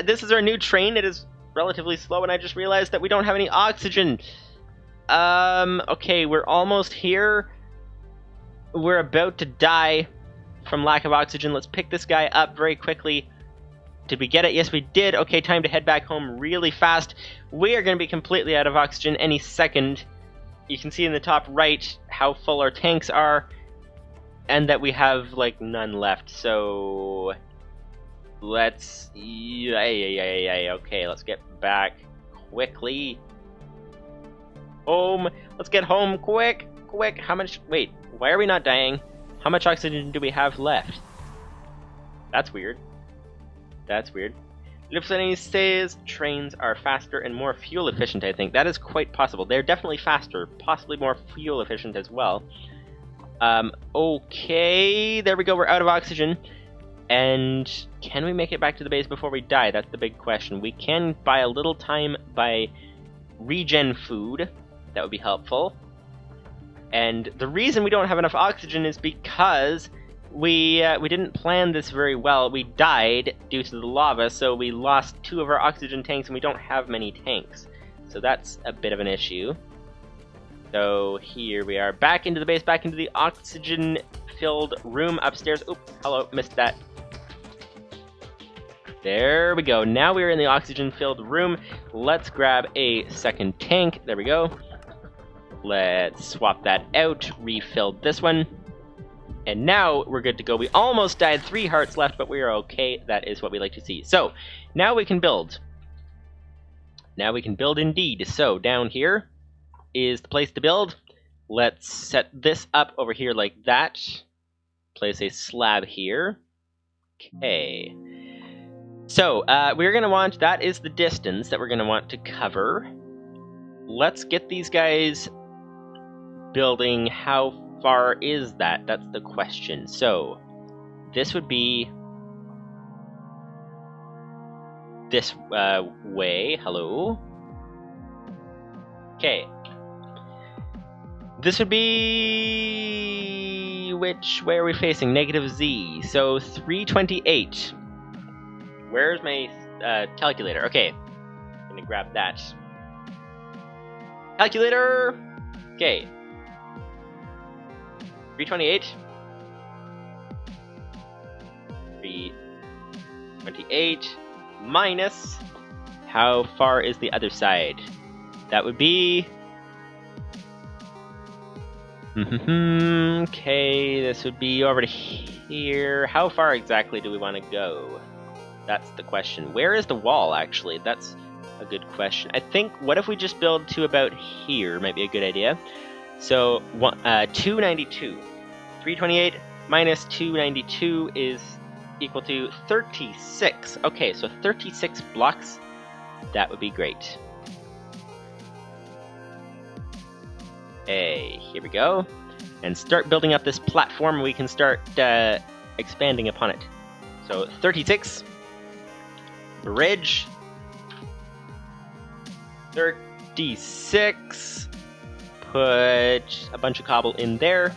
This is our new train. It is relatively slow, and I just realized that we don't have any oxygen. Okay, we're almost here. We're about to die from lack of oxygen. Let's pick this guy up very quickly. Did we get it? Yes, we did. Okay, time to head back home really fast. We are going to be completely out of oxygen any second. You can see in the top right how full our tanks are, and that we have, like, none left. So let's... Okay, let's get back quickly. Home. Let's get home quick. Quick. How much... Wait, why are we not dying? How much oxygen do we have left? That's weird. That's weird. Livestream says trains are faster and more fuel efficient, I think. That is quite possible. They're definitely faster, possibly more fuel efficient as well. Okay, there we go. We're out of oxygen. And can we make it back to the base before we die? That's the big question. We can buy a little time by regen food. That would be helpful. And the reason we don't have enough oxygen is because we didn't plan this very well. We died due to the lava, so we lost 2 of our oxygen tanks, and we don't have many tanks. So that's a bit of an issue. So here we are, back into the base, back into the oxygen-filled room upstairs. Oop, hello, missed that. There we go. Now we're in the oxygen-filled room. Let's grab a second tank. There we go. Let's swap that out, refill this one. And now we're good to go. We almost died, 3 hearts left, but we are okay. That is what we like to see. So, now we can build. Now we can build indeed. So, down here is the place to build. Let's set this up over here like that. Place a slab here. Okay. So, we're going to want, that is the distance that we're going to want to cover. Let's get these guys building. How far is that? That's the question. So, this would be this way. Hello. Okay. This would be... Which way are we facing? Negative Z. So, 328. Where's my calculator? Okay. I'm gonna grab that. Calculator! Okay. 328. 328 minus... How far is the other side? That would be... Okay, this would be over to here. How far exactly do we want to go? That's the question. Where is the wall, actually? That's a good question. I think, what if we just build to about here? Might be a good idea. So, 292. 328 minus 292 is equal to 36. Okay, so 36 blocks. That would be great. Hey, here we go. And start building up this platform. We can start expanding upon it. So, 36. Bridge. 36. Put a bunch of cobble in there.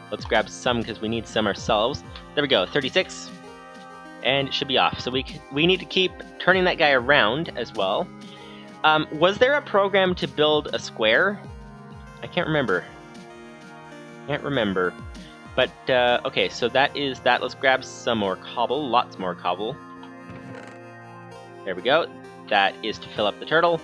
Let's grab some because we need some ourselves. There we go, 36. And it should be off. So we need to keep turning that guy around as well. Was there a program to build a square? I can't remember. But, okay, so that is that. Let's grab some more cobble. Lots more cobble. There we go. That is to fill up the turtle.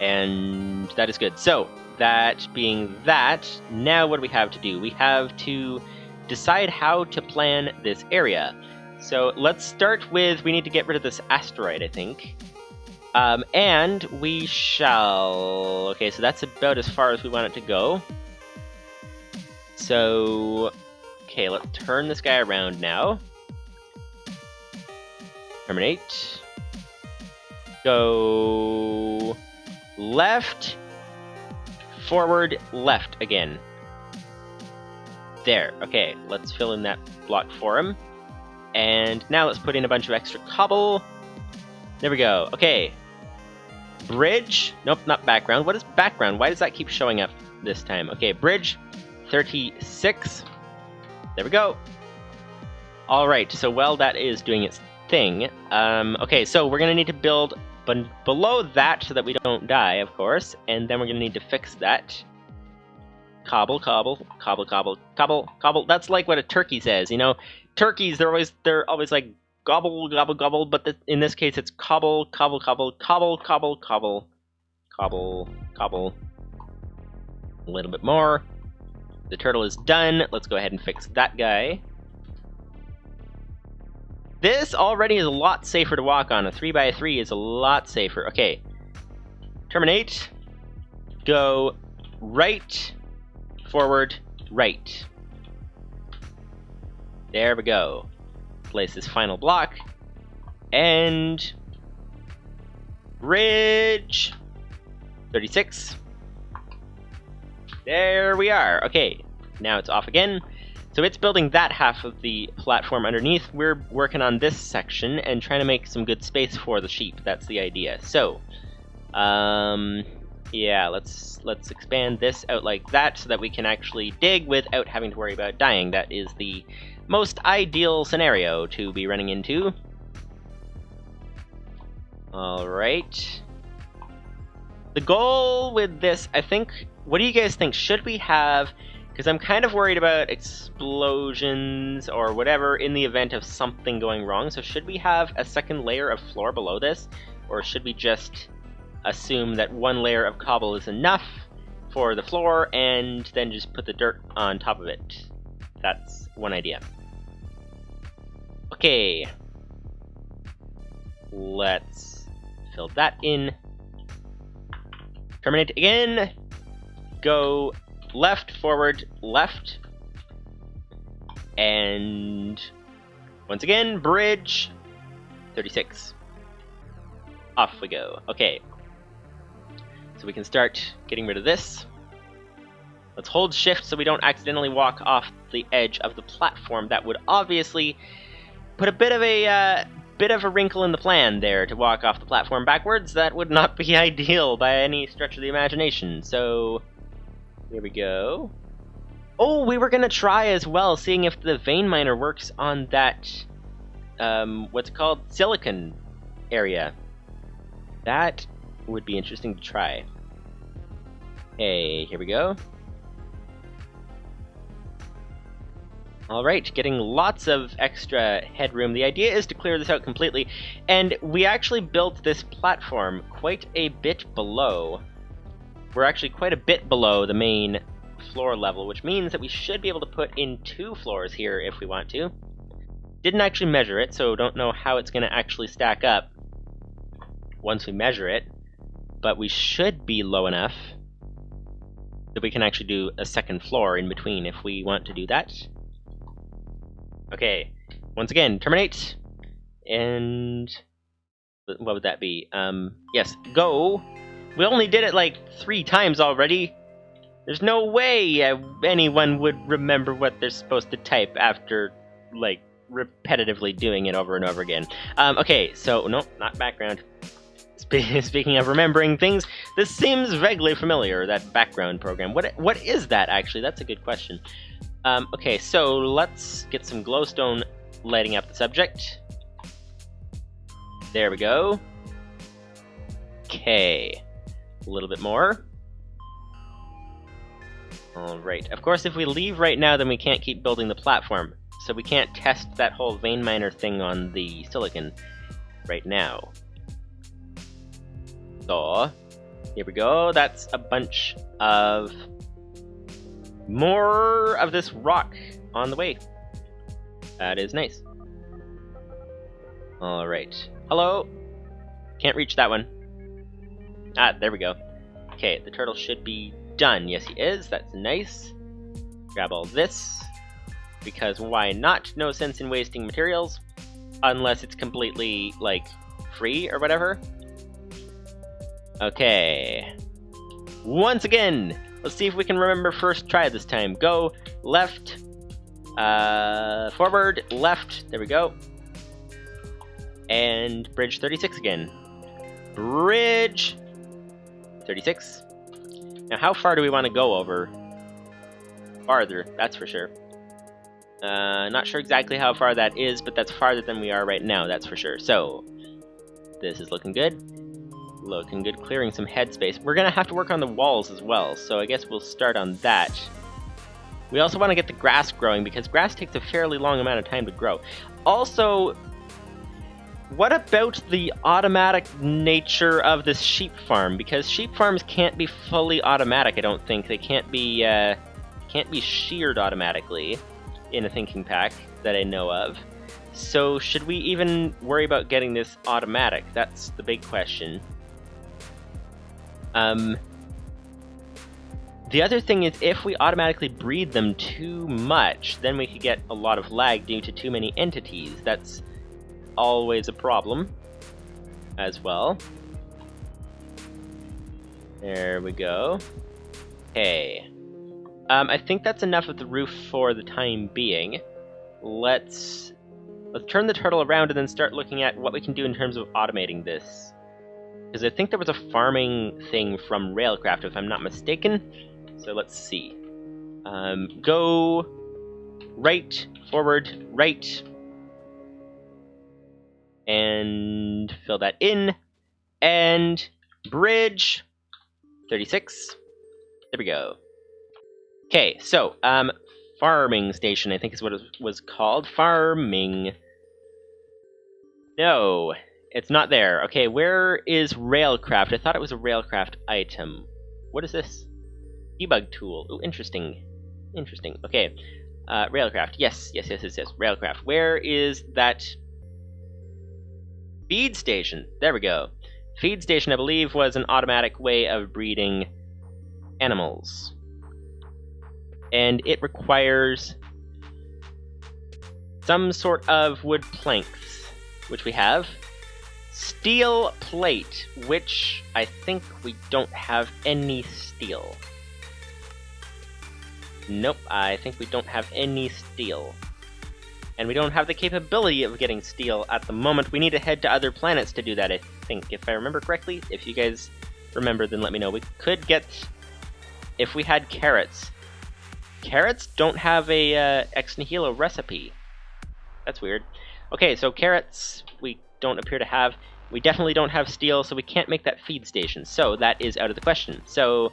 And that is good. So, that being that, now what do we have to do? We have to decide how to plan this area. So, let's start with, we need to get rid of this asteroid, I think. And we shall... Okay, so that's about as far as we want it to go. So... Okay, let's turn this guy around now. Terminate. Go... left. Forward, left again. There, okay, let's fill in that block for him. And now let's put in a bunch of extra cobble. There we go, okay. Bridge, nope, not background. What is background? Why does that keep showing up this time? Okay, bridge, 36. There we go. Alright, so while that is doing its thing. Okay, so we're gonna need to build below that so that we don't die, of course, and then we're gonna need to fix that. Cobble, cobble, cobble, cobble, cobble, cobble. That's like what a turkey says, you know? Turkeys, they're always like gobble, gobble, gobble, but in this case it's cobble, cobble, cobble, cobble, cobble, cobble, cobble, cobble. A little bit more. The turtle is done. Let's go ahead and fix that guy. This already is a lot safer to walk on. A 3x3 is a lot safer. Okay. Terminate. Go right, forward, right. There we go. Place this final block. And bridge 36. There we are. Okay, now it's off again. So it's building that half of the platform underneath. We're working on this section and trying to make some good space for the sheep. That's the idea. So, yeah, let's expand this out like that so that we can actually dig without having to worry about dying. That is the most ideal scenario to be running into. Alright. The goal with this, I think, what do you guys think? Should we have, because I'm kind of worried about explosions or whatever in the event of something going wrong, so should we have a second layer of floor below this? Or should we just assume that one layer of cobble is enough for the floor and then just put the dirt on top of it? That's one idea. Okay. Let's fill that in. Terminate again. Go left, forward, left. And once again, bridge 36. Off we go. Okay. So we can start getting rid of this. Let's hold shift so we don't accidentally walk off the edge of the platform. That would obviously put a bit of a wrinkle in the plan there to walk off the platform backwards. That would not be ideal by any stretch of the imagination. So here we go. Oh, we were gonna try as well, seeing if the vein miner works on that what's it called, silicon area. That would be interesting to try. Hey, here we go. Alright, getting lots of extra headroom. The idea is to clear this out completely, and we actually built this platform quite a bit below. We're actually quite a bit below the main floor level, which means that we should be able to put in 2 floors here if we want to. Didn't actually measure it, so don't know how it's going to actually stack up once we measure it, but we should be low enough that we can actually do a second floor in between if we want to do that. Okay, once again, terminate, and what would that be? Yes, go. We only did it like 3 times already. There's no way anyone would remember what they're supposed to type after, like, repetitively doing it over and over again. Okay, so, no, not background. Speaking of remembering things, this seems vaguely familiar, that background program. What is that, actually? That's a good question. Okay, so let's get some glowstone lighting up the subject. There we go. Okay. A little bit more. Alright. Of course, if we leave right now, then we can't keep building the platform. So we can't test that whole vein miner thing on the silicon right now. So, here we go. That's a bunch of more of this rock on the way. That is nice. Alright. Hello? Can't reach that one. Ah, there we go. Okay, the turtle should be done. Yes, he is. That's nice. Grab all this. Because why not? No sense in wasting materials. Unless it's completely, like, free or whatever. Okay. Once again, let's see if we can remember first try this time. Go left, forward, left. There we go. And bridge 36 again. Bridge 36. Now, how far do we want to go over? Farther, that's for sure. Not sure exactly how far that is, but that's farther than we are right now, that's for sure. So, this is looking good. Looking good, clearing some headspace. We're gonna have to work on the walls as well, so I guess we'll start on that. We also want to get the grass growing, because grass takes a fairly long amount of time to grow. Also, what about the automatic nature of this sheep farm? Because sheep farms can't be fully automatic, I don't think. They can't be sheared automatically in a thinking pack that I know of. So should we even worry about getting this automatic? That's the big question. The other thing is, if we automatically breed them too much, then we could get a lot of lag due to too many entities. That's always a problem as well. There we go. Okay. I think that's enough of the roof for the time being. Let's turn the turtle around and then start looking at what we can do in terms of automating this. Because I think there was a farming thing from Railcraft, if I'm not mistaken. So let's see. Go right, forward, right. And fill that in. And bridge 36. There we go. Okay, so, farming station, I think is what it was called. Farming. No, it's not there. Okay, where is Railcraft? I thought it was a Railcraft item. What is this? Debug tool. Ooh, interesting. Interesting. Okay, Railcraft. Yes. Railcraft. Where is that? Feed station. There we go. Feed station, I believe, was an automatic way of breeding animals. And it requires some sort of wood planks, which we have. Steel plate, which I think we don't have any steel. Nope, I think we don't have any steel. And we don't have the capability of getting steel at the moment. We need to head to other planets to do that, I think, if I remember correctly. If you guys remember, then let me know. We could get... if we had carrots. Carrots don't have a ex nihilo recipe. That's weird. Okay, so carrots we don't appear to have. We definitely don't have steel, so we can't make that feed station. So that is out of the question. So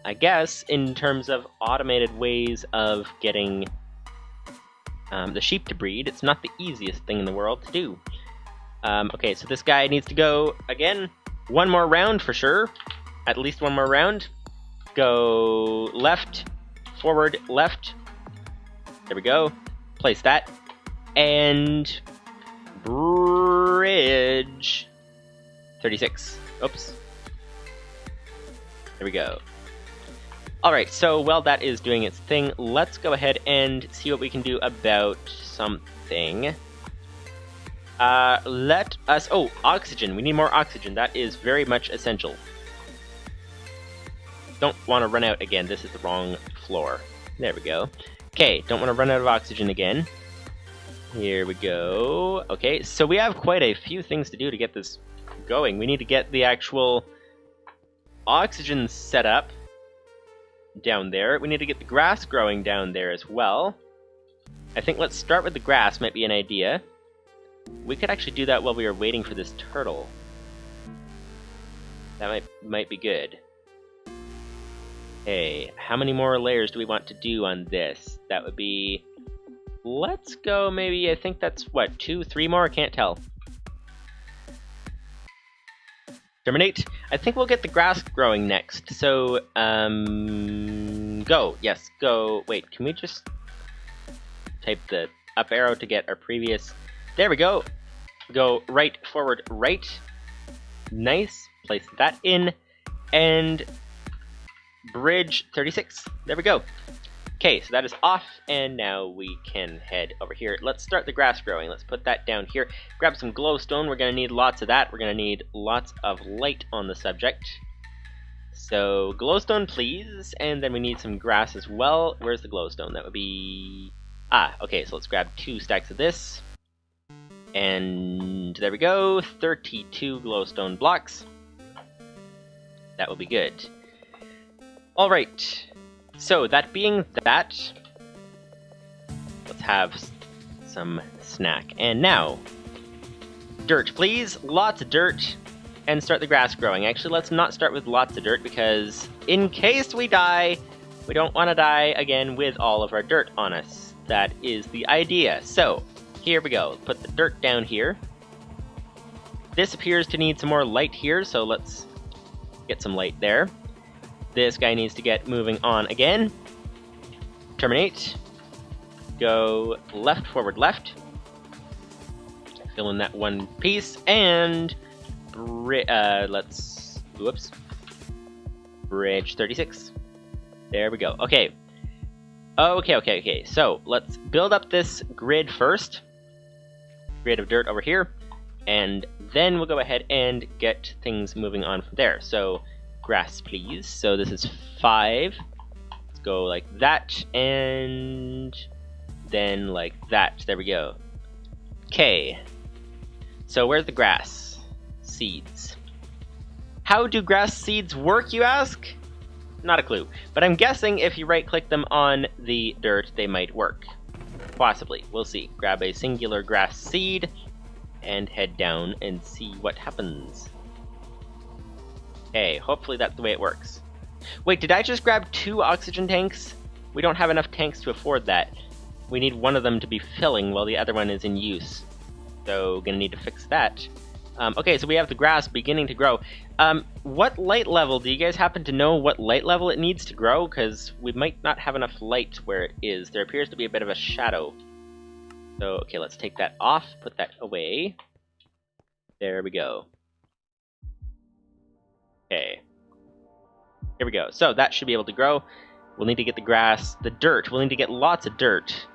I guess in terms of automated ways of getting the sheep to breed, it's not the easiest thing in the world to do. Okay, so this guy needs to go, again, one more round for sure. At least one more round. Go left, forward, left. There we go. Place that. And bridge 36. Oops. There we go. Alright, so while that is doing its thing, let's go ahead and see what we can do about something. Let us... oh, oxygen. We need more oxygen. That is very much essential. Don't want to run out again. This is the wrong floor. There we go. Okay, don't want to run out of oxygen again. Here we go. Okay, so we have quite a few things to do to get this going. We need to get the actual oxygen set up down there. We need to get the grass growing down there as well. I think let's start with the grass, might be an idea. We could actually do that while we are waiting for this turtle. That might be good. Okay, how many more layers do we want to do on this? That would be... let's go maybe, I think that's, what, 2, 3 more? I can't tell. Terminate. I think we'll get the grass growing next. So, go. Yes, go. Wait, can we just type the up arrow to get our previous... there we go. Go right, forward, right. Nice. Place that in. And bridge 36. There we go. Okay, so that is off, and now we can head over here. Let's start the grass growing. Let's put that down here. Grab some glowstone. We're going to need lots of that. We're going to need lots of light on the subject. So, glowstone, please. And then we need some grass as well. Where's the glowstone? That would be... ah, okay, so let's grab 2 stacks of this. And there we go. 32 glowstone blocks. That will be good. Alright. So, that being that, let's let's have some snack. And now, dirt, please. Lots of dirt. And start the grass growing. Actually, let's not start with lots of dirt, because in case we die, we don't want to die again with all of our dirt on us. That is the idea. So, here we go. Put the dirt down here. This appears to need some more light here, so let's get some light there. This guy needs to get moving on again. Terminate. Go left, forward, left. Fill in that one piece, and let's, whoops, bridge 36. There we go. Okay. Okay. So let's build up this grid first. Grid of dirt over here. And then we'll go ahead and get things moving on from there. So grass, please. So this is 5. Let's go like that, and then like that. There we go. Okay. So where's the grass? Seeds. How do grass seeds work, you ask? Not a clue. But I'm guessing if you right-click them on the dirt, they might work. Possibly. We'll see. Grab a singular grass seed and head down and see what happens. Okay, hopefully that's the way it works. Wait, did I just grab 2 oxygen tanks? We don't have enough tanks to afford that. We need one of them to be filling while the other one is in use. So, gonna need to fix that. Okay, so we have the grass beginning to grow. What light level, do you guys happen to know what light level it needs to grow? Because we might not have enough light where it is. There appears to be a bit of a shadow. So, okay, let's take that off, put that away. There we go. Okay. Here we go. So, that should be able to grow. We'll need to get the grass, the dirt. We'll need to get lots of dirt.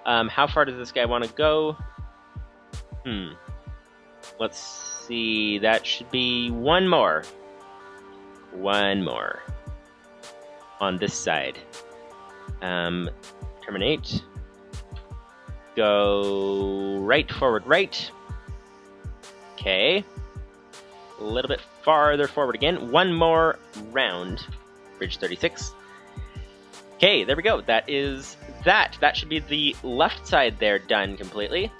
How far does this guy want to go? Let's see, that should be 1 more. 1 more. On this side. Terminate. Go right, forward, right. Okay. A little bit farther forward again. 1 more round. Bridge 36. Okay, there we go. That is that. That should be the left side there done completely.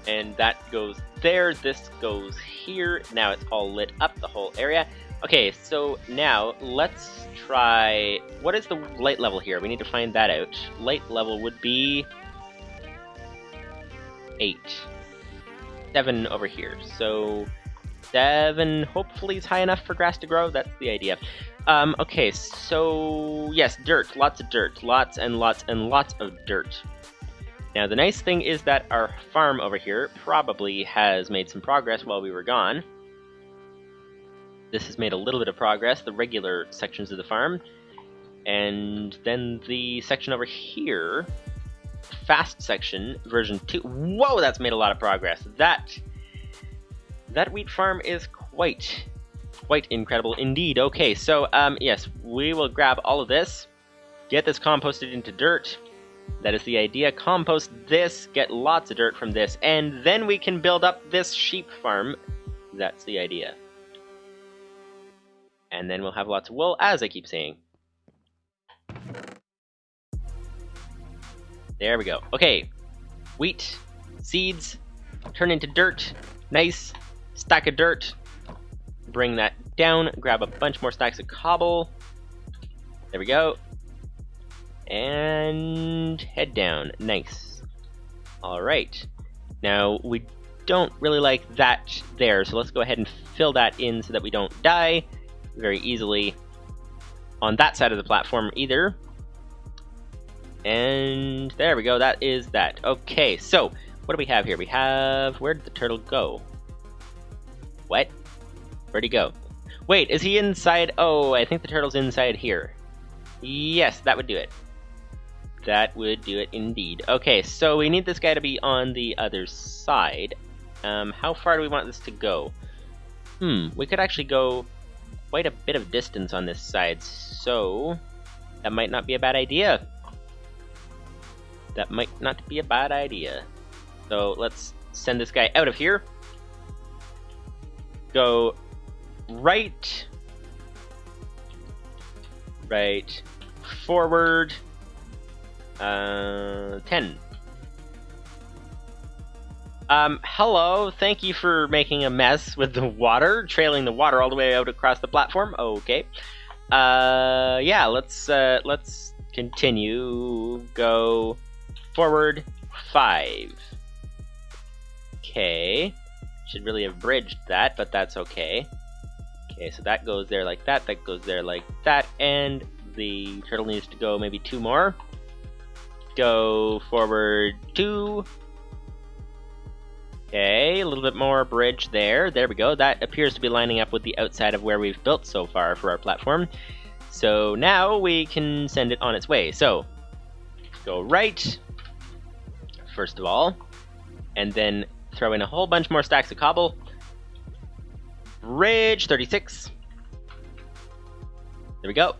And that goes there, this goes here. Now it's all lit up, the whole area. Okay, so now let's try... What is the light level here? We need to find that out. Light level would be 8. 7 over here. So 7 hopefully is high enough for grass to grow. That's the idea. Okay, so yes, dirt. Lots of dirt. Lots and lots and lots of dirt. Now, the nice thing is that our farm over here probably has made some progress while we were gone. This has made a little bit of progress, the regular sections of the farm. And then the section over here, fast section, version 2. Whoa, that's made a lot of progress. That wheat farm is quite incredible indeed. Okay, so, yes, we will grab all of this, get this composted into dirt. That is the idea. Compost this, get lots of dirt from this, and then we can build up this sheep farm. That's the idea. And then we'll have lots of wool, as I keep saying. There we go. Okay. Wheat, seeds, turn into dirt. Nice. Stack of dirt. Bring that down. Grab a bunch more stacks of cobble. There we go. And head down. Nice. Alright. Now, we don't really like that there, so let's go ahead and fill that in so that we don't die very easily on that side of the platform either. And there we go, that is that. Okay, so what do we have here? We have... Where did the turtle go? What? Where'd he go? Wait, is he inside? Oh, I think the turtle's inside here. Yes, that would do it. That would do it indeed. Okay, so we need this guy to be on the other side. How far do we want this to go? We could actually go quite a bit of distance on this side, so that might not be a bad idea. That might not be a bad idea. So let's send this guy out of here. Go right, forward, 10. Hello, thank you for making a mess with the water, trailing the water all the way out across the platform. Okay. Yeah, let's continue. Go forward 5. Okay. Should really have bridged that, but that's okay. Okay, so that goes there like that goes there like that, and the turtle needs to go maybe 2 more. Go forward 2. Okay, a little bit more bridge there. There we go. That appears to be lining up with the outside of where we've built so far for our platform. So now we can send it on its way. So, go right, first of all, and then throw in a whole bunch more stacks of cobble. Bridge 36. There we go.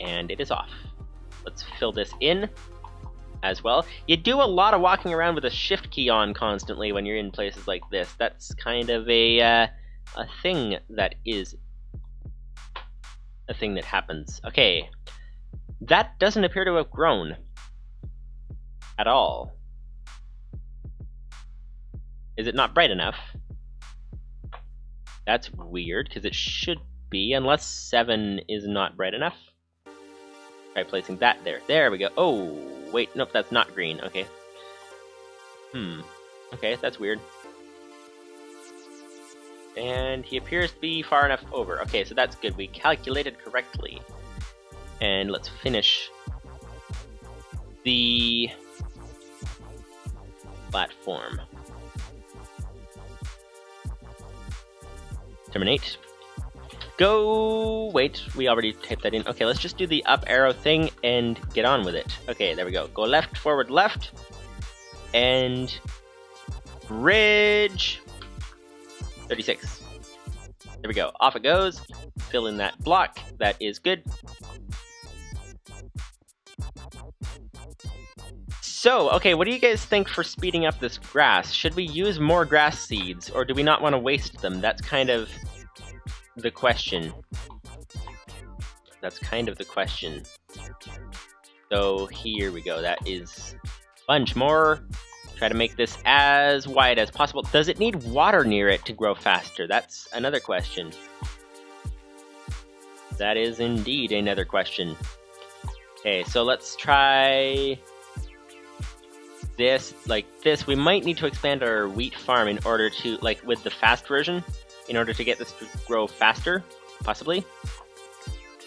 And it is off. Let's fill this in as well. You do a lot of walking around with a shift key on constantly when you're in places like this. That's kind of a thing that is a thing that happens. Okay, that doesn't appear to have grown at all. Is it not bright enough? That's weird, because it should be, unless 7 is not bright enough. Try placing that there. There we go. Oh, wait, nope, that's not green. Okay. Okay, that's weird. And he appears to be far enough over. Okay, so that's good. We calculated correctly. And let's finish the platform. Terminate. Go! Wait, we already typed that in. Okay, let's just do the up arrow thing and get on with it. Okay, there we go. Go left, forward, left. And bridge 36. There we go. Off it goes. Fill in that block. That is good. So, okay, what do you guys think for speeding up this grass? Should we use more grass seeds, or do we not want to waste them? That's kind of the question. That's kind of the question. So here we go. That is a bunch more. Try to make this as wide as possible. Does it need water near it to grow faster? That's another question. That is indeed another question. Okay, so let's try this like this. We might need to expand our wheat farm in order to, like with the fast version, in order to get this to grow faster, possibly.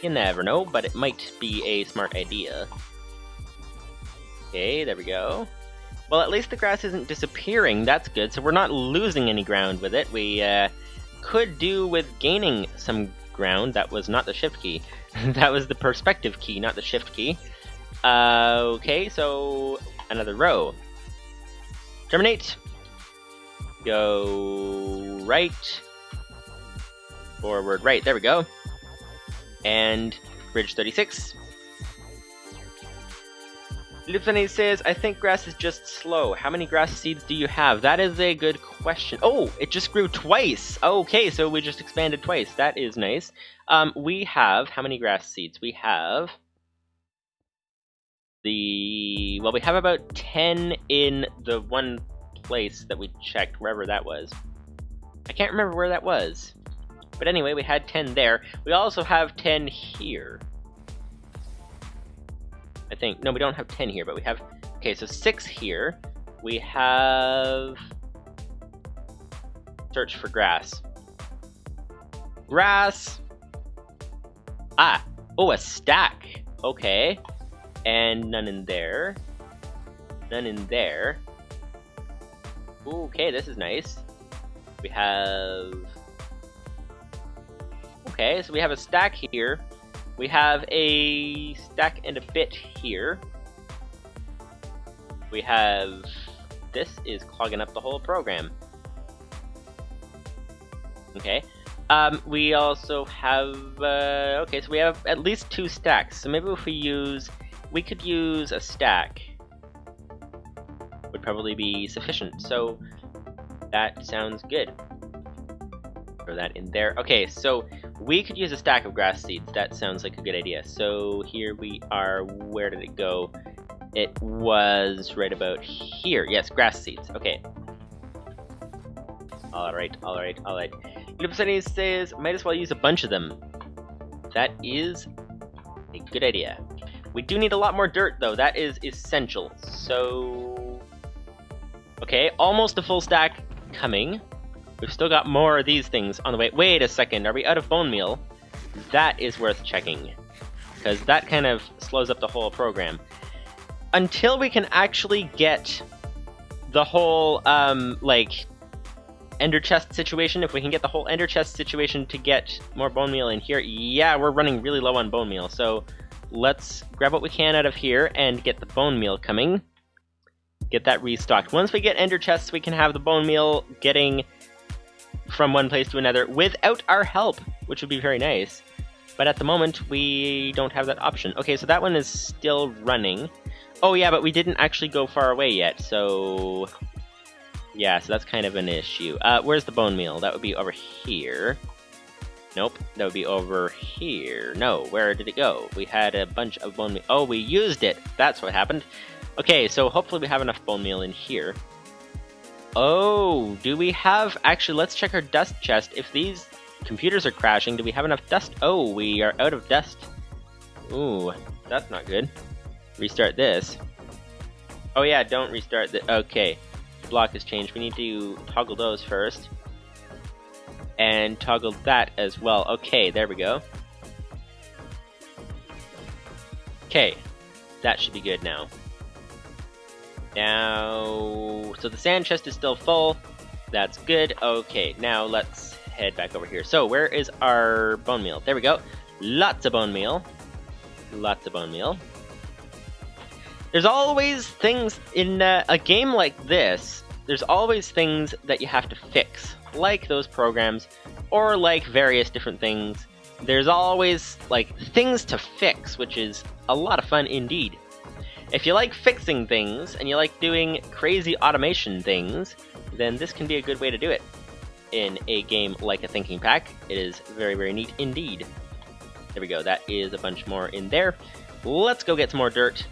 You never know, but it might be a smart idea. Okay, there we go. Well, at least the grass isn't disappearing. That's good. So we're not losing any ground with it. We could do with gaining some ground. That was not the shift key. That was the perspective key, not the shift key. Okay, so another row. Terminate. Go right. Forward right. There we go. And bridge 36. Livestream says, I think grass is just slow. How many grass seeds do you have? That is a good question. Oh, it just grew twice. Okay, so we just expanded twice. That is nice. We have, how many grass seeds? We have well, we have about 10 in the one place that we checked, wherever that was. I can't remember where that was. But anyway, we had 10 there. We also have 10 here. I think. No, we don't have 10 here, but we have... Okay, so 6 here. We have... Search for grass. Grass! Ah! Oh, a stack! Okay. And none in there. None in there. Okay, this is nice. We have... Okay, so we have a stack here. We have a stack and a bit here. We have... This is clogging up the whole program. Okay. We also have... okay, so we have at least 2 stacks. So maybe if we use... We could use a stack. Would probably be sufficient. So that sounds good. Throw that in there. Okay, so we could use a stack of grass seeds. That sounds like a good idea. So here we are. Where did it go? It was right about here. Yes, grass seeds. Okay. Alright. Ep33 says, might as well use a bunch of them. That is a good idea. We do need a lot more dirt, though. That is essential. So... okay, almost a full stack coming. We've still got more of these things on the way. Wait a second, are we out of bone meal? That is worth checking, because that kind of slows up the whole program. Until we can actually get the whole, like, ender chest situation, if we can get the whole ender chest situation to get more bone meal in here, yeah, we're running really low on bone meal, so let's grab what we can out of here and get the bone meal coming. Get that restocked. Once we get ender chests, we can have the bone meal getting from one place to another without our help, which would be very nice. But at the moment, we don't have that option. Okay, so that one is still running. Oh yeah, but we didn't actually go far away yet, so... yeah, so that's kind of an issue. Where's the bone meal? That would be over here. Nope, that would be over here. No, where did it go? We had a bunch of bone meal. Oh, we used it! That's what happened. Okay, so hopefully we have enough bone meal in here. Oh, do we have... actually, let's check our dust chest. If these computers are crashing, do we have enough dust? Oh, we are out of dust. Ooh, that's not good. Restart this. Oh yeah, don't restart the... okay. The block has changed. We need to toggle those first. And toggle that as well. Okay, there we go. Okay, that should be good now. Now, so the sand chest is still full. That's good. Okay, now let's head back over here. So, where is our bone meal? There we go. Lots of bone meal. Lots of bone meal. There's always things in a game like this. There's always things that you have to fix, like those programs, or like various different things. There's always, like, things to fix, which is a lot of fun indeed. If you like fixing things, and you like doing crazy automation things, then this can be a good way to do it. In a game like a thinking pack, it is very, very neat indeed. There we go, that is a bunch more in there. Let's go get some more dirt,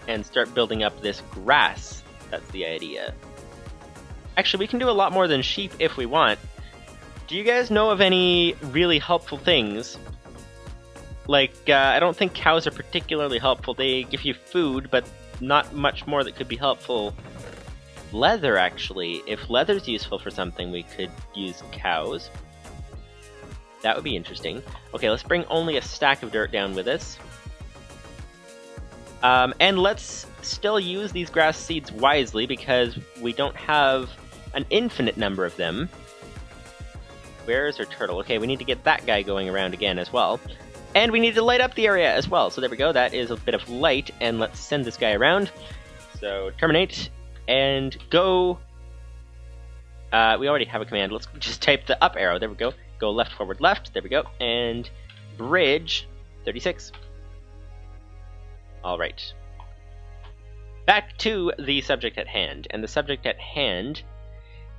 and start building up this grass. That's the idea. Actually, we can do a lot more than sheep if we want. Do you guys know of any really helpful things? Like, I don't think cows are particularly helpful. They give you food, but not much more that could be helpful. Leather, actually. If leather's useful for something, we could use cows. That would be interesting. Okay, let's bring only a stack of dirt down with us. And let's still use these grass seeds wisely, because we don't have an infinite number of them. Where's our turtle? Okay, we need to get that guy going around again as well. And we need to light up the area as well. So there we go, that is a bit of light, and let's send this guy around. So terminate, and go... we already have a command, let's just type the up arrow, there we go. Go left, forward, left, there we go. And bridge 36. Alright. Back to the subject at hand, and the subject at hand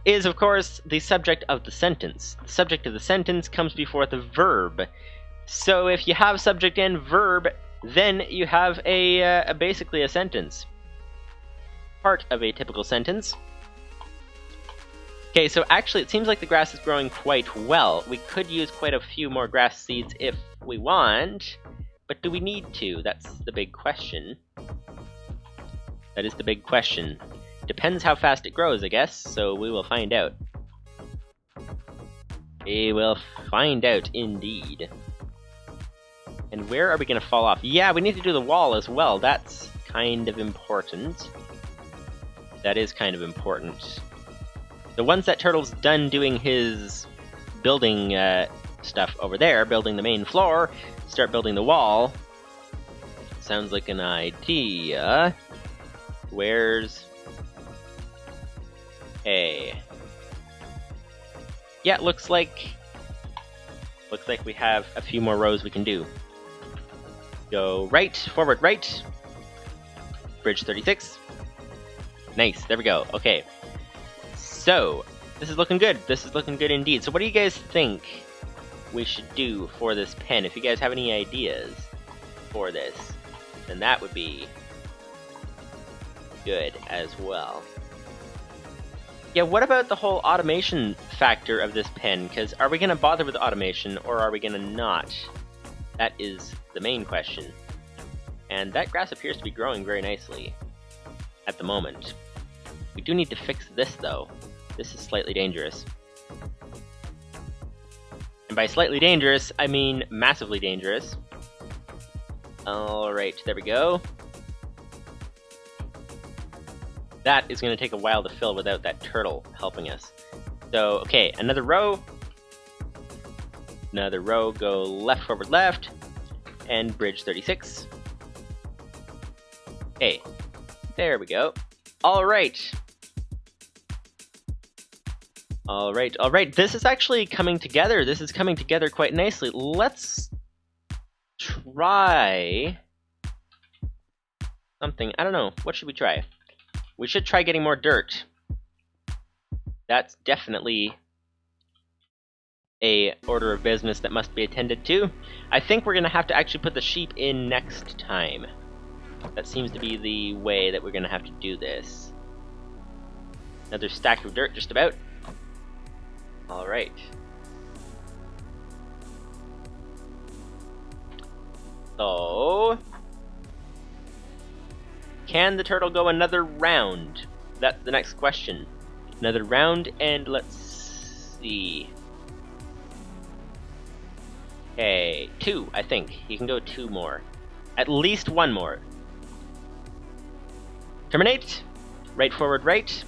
is, of course, the subject of the sentence. The subject of the sentence comes before the verb. So if you have subject and verb, then you have a basically a sentence. Part of a typical sentence. Okay, so actually it seems like the grass is growing quite well. We could use quite a few more grass seeds if we want, but do we need to? That's the big question. That is the big question. Depends how fast it grows, I guess, so we will find out. We will find out, indeed. And where are we going to fall off? Yeah, we need to do the wall as well. That's kind of important. That is kind of important. So once that turtle's done doing his building stuff over there, building the main floor, start building the wall. Sounds like an idea. Where's... hey. Yeah, looks like we have a few more rows we can do. Go right, forward, right. Bridge 36. Nice, there we go. Okay. So, this is looking good. This is looking good indeed. So what do you guys think we should do for this pen? If you guys have any ideas for this, then that would be good as well. Yeah, what about the whole automation factor of this pen? Because are we going to bother with automation, or are we going to not? That is the main question. And that grass appears to be growing very nicely at the moment. We do need to fix this, though. This is slightly dangerous. And by slightly dangerous, I mean massively dangerous. Alright, there we go. That is going to take a while to fill without that turtle helping us. So, okay, another row. Another row, go left, forward, left. And bridge 36. Okay, there we go. Alright. Alright, this is actually coming together. This is coming together quite nicely. Let's try something. I don't know. What should we try? We should try getting more dirt. That's definitely a order of business that must be attended to. I think we're going to have to actually put the sheep in next time. That seems to be the way that we're going to have to do this. Another stack of dirt just about. Alright. So, can the turtle go another round? That's the next question. Another round, and let's see. Okay, 2, I think. He can go 2 more. At least 1 more. Terminate. Right, forward, right.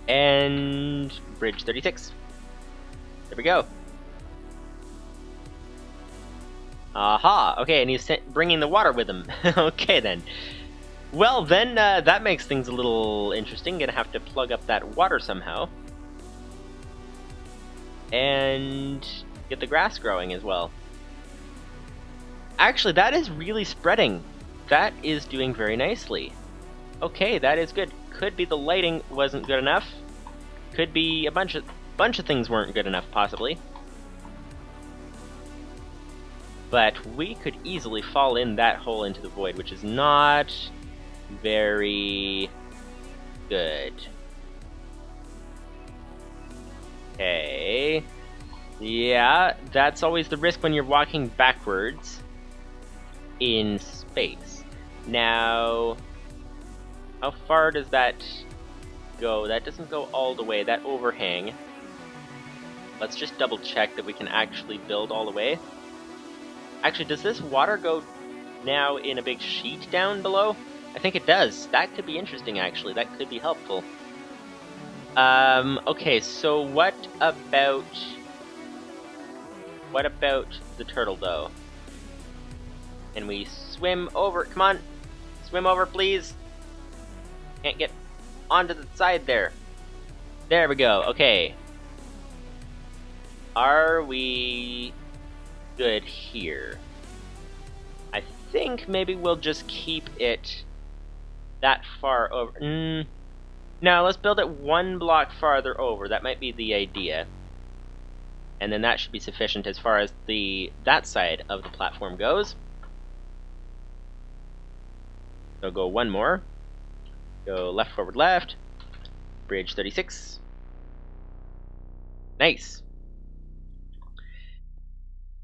And bridge 36. There we go. Aha! Okay, and he's bringing the water with him. Okay, then. Well, then, that makes things a little interesting. Gonna have to plug up that water somehow. And get the grass growing as well. Actually, that is really spreading. That is doing very nicely. Okay, that is good. Could be the lighting wasn't good enough. Could be a bunch of things weren't good enough, possibly. But we could easily fall in that hole into the void, which is not very good. Okay. Yeah, that's always the risk when you're walking backwards in space. Now, how far does that go? That doesn't go all the way, that overhang. Let's just double check that we can actually build all the way. Actually, does this water go now in a big sheet down below? I think it does. That could be interesting, actually. That could be helpful. Okay, so what about the turtle, though? Can we swim over? Come on! Swim over, please! Can't get onto the side there. There we go, okay. Are we good here? I think maybe we'll just keep it that far over. No, let's build it 1 block farther over. That might be the idea. And then that should be sufficient as far as that side of the platform goes. So go 1 more. Go left, forward, left. Bridge 36. Nice.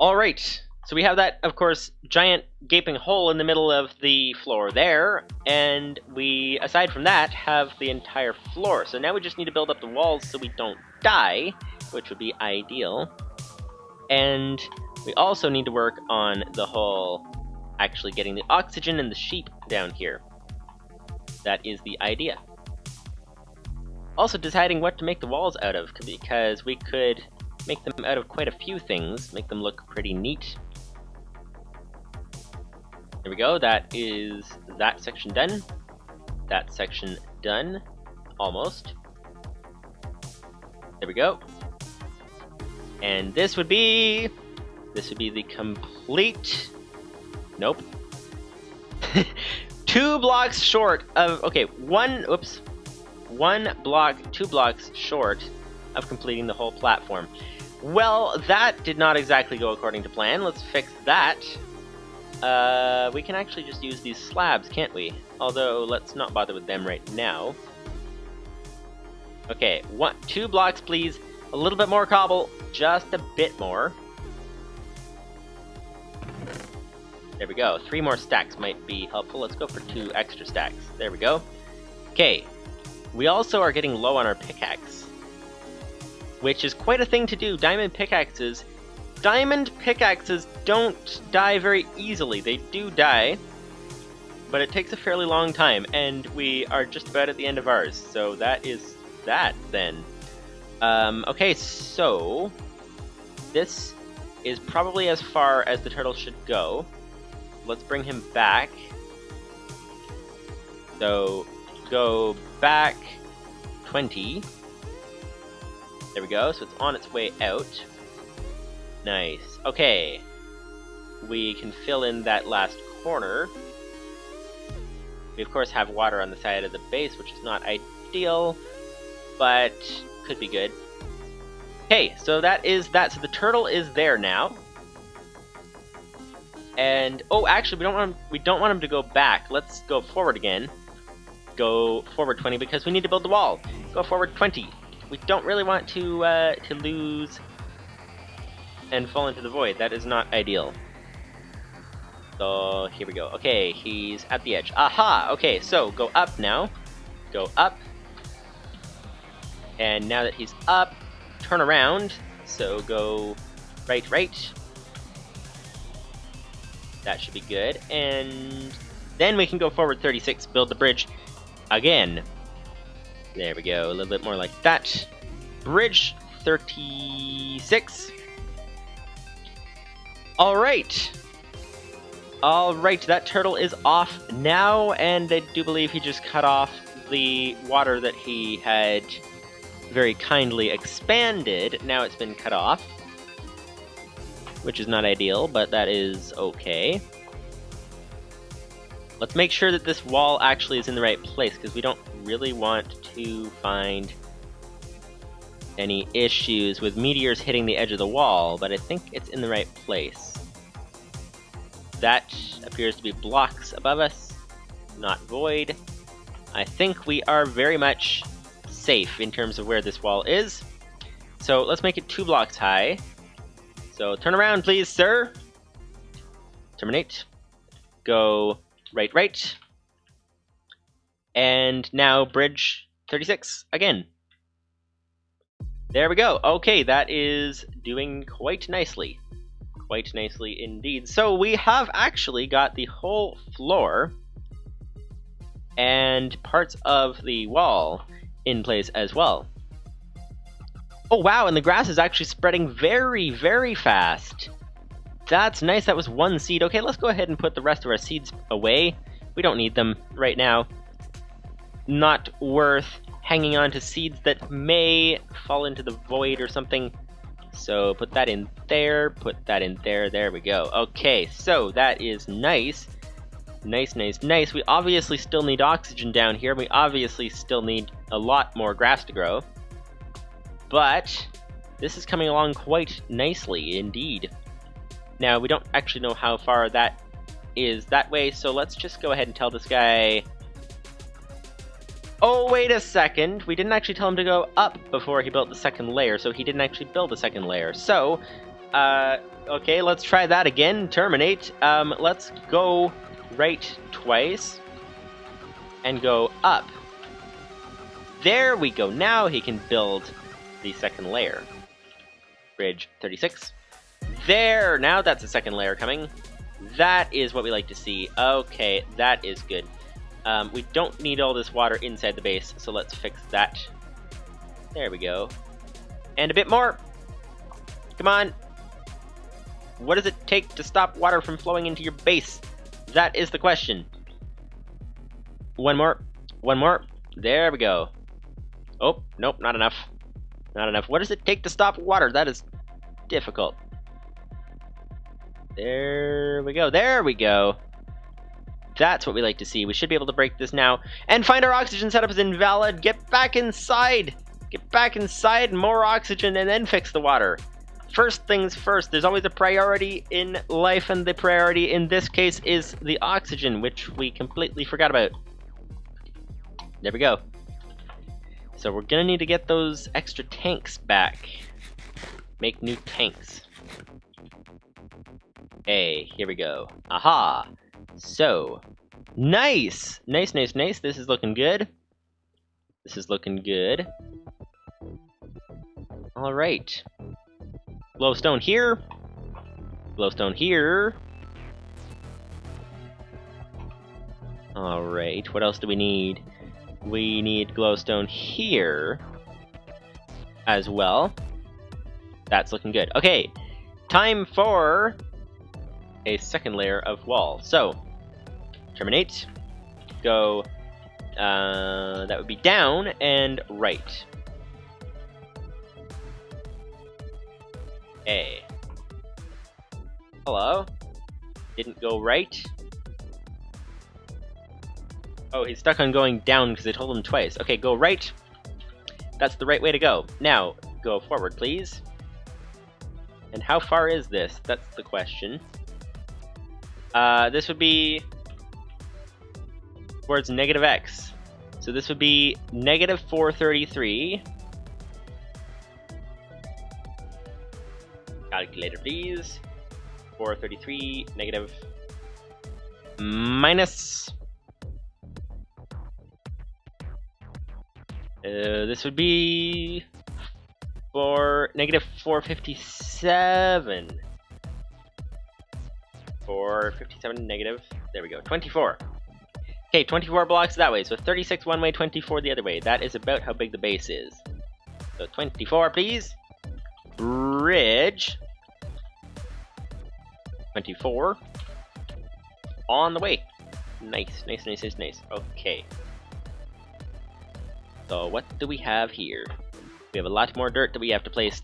Alright, so we have that, of course, giant gaping hole in the middle of the floor there, and we, aside from that, have the entire floor. So now we just need to build up the walls so we don't die, which would be ideal. And we also need to work on the whole, actually getting the oxygen and the sheep down here. That is the idea. Also deciding what to make the walls out of, because we could make them out of quite a few things, make them look pretty neat. There we go, that is that section done. That section done, almost. There we go. And this would be the complete, nope. 2 blocks short of, okay, 1 block, 2 blocks short of completing the whole platform. Well, that did not exactly go according to plan. Let's fix that. We can actually just use these slabs, can't we? Although, let's not bother with them right now. Okay, 2 blocks, please. A little bit more cobble, just a bit more. There we go. 3 more stacks might be helpful. Let's go for 2 extra stacks. There we go. Okay. We also are getting low on our pickaxe, which is quite a thing to do. Diamond pickaxes don't die very easily. They do die, but it takes a fairly long time, and we are just about at the end of ours. So that is that then. Okay, so this is probably as far as the turtle should go. Let's bring him back. So go back 20. There we go, so it's on its way out. Nice. Okay. We can fill in that last corner. We of course have water on the side of the base, which is not ideal, but could be good. Okay, so that is that. So the turtle is there now. And oh, actually, we don't want him to go back. Let's go forward again. Go forward 20 because we need to build the wall. Go forward 20. We don't really want to lose and fall into the void. That is not ideal. So here we go. Okay, he's at the edge. Aha! Okay, so go up now. Go up. And now that he's up, turn around. So go right, right. That should be good. And then we can go forward 36, build the bridge again. There we go, a little bit more like that. Bridge 36. Alright. Alright, that turtle is off now, and I do believe he just cut off the water that he had very kindly expanded. Now it's been cut off, which is not ideal, but that is okay. Let's make sure that this wall actually is in the right place, because we don't really want to find any issues with meteors hitting the edge of the wall, but I think it's in the right place. That appears to be blocks above us, not void. I think we are very much safe in terms of where this wall is. So let's make it 2 blocks high. So turn around, please, sir. Terminate. Go right, right. And now bridge 36 again. There we go. Okay, that is doing quite nicely. Quite nicely indeed. So we have actually got the whole floor and parts of the wall in place as well. Oh wow, and the grass is actually spreading very, very fast. That's nice. That was 1 seed. Okay, let's go ahead and put the rest of our seeds away. We don't need them right now. Not worth hanging on to seeds that may fall into the void or something. So put that in there, put that in there, there we go. Okay, so that is nice. Nice, nice, nice. We obviously still need oxygen down here. We obviously still need a lot more grass to grow. But this is coming along quite nicely indeed. Now, we don't actually know how far that is that way, so let's just go ahead and tell this guy... Oh, wait a second. We didn't actually tell him to go up before he built the second layer, so he didn't actually build a second layer. So, okay, let's try that again. Terminate. Let's go right twice and go up. There we go. Now he can build the second layer. Bridge 36. There! Now that's a second layer coming. That is what we like to see. Okay, that is good. We don't need all this water inside the base, so let's fix that. There we go. And a bit more! Come on! What does it take to stop water from flowing into your base? That is the question. One more. One more. There we go. Oh, nope, not enough. Not enough. What does it take to stop water? That is difficult. There we go. There we go. That's what we like to see. We should be able to break this now. And find our oxygen setup is invalid. Get back inside. Get back inside. More oxygen and then fix the water. first things first, there's always a priority in life, and the priority in this case is the oxygen, which we completely forgot about. There we go. So we're gonna need to get those extra tanks back. Make new tanks. Hey, here we go. Aha! So, nice! Nice, nice, nice. This is looking good. This is looking good. Alright. Glowstone here. Glowstone here. Alright, what else do we need? We need glowstone here as well. That's looking good. Okay, time for a second layer of wall. So, terminate, go, that would be down and right. A. Hello? Didn't go right? Oh, he's stuck on going down because I told him twice. Okay, go right. That's the right way to go. Now, go forward, please. And how far is this? That's the question. This would be towards negative x. So this would be negative 433. Calculator, please. 433 negative minus. This would be for negative 457. 457 negative. There we go. 24. Okay, 24 blocks that way. So 36 one way, 24 the other way. That is about how big the base is. So 24, please. Bridge. 24. On the way. Nice, nice, nice, nice, nice. Okay. So what do we have here? We have a lot more dirt that we have to place.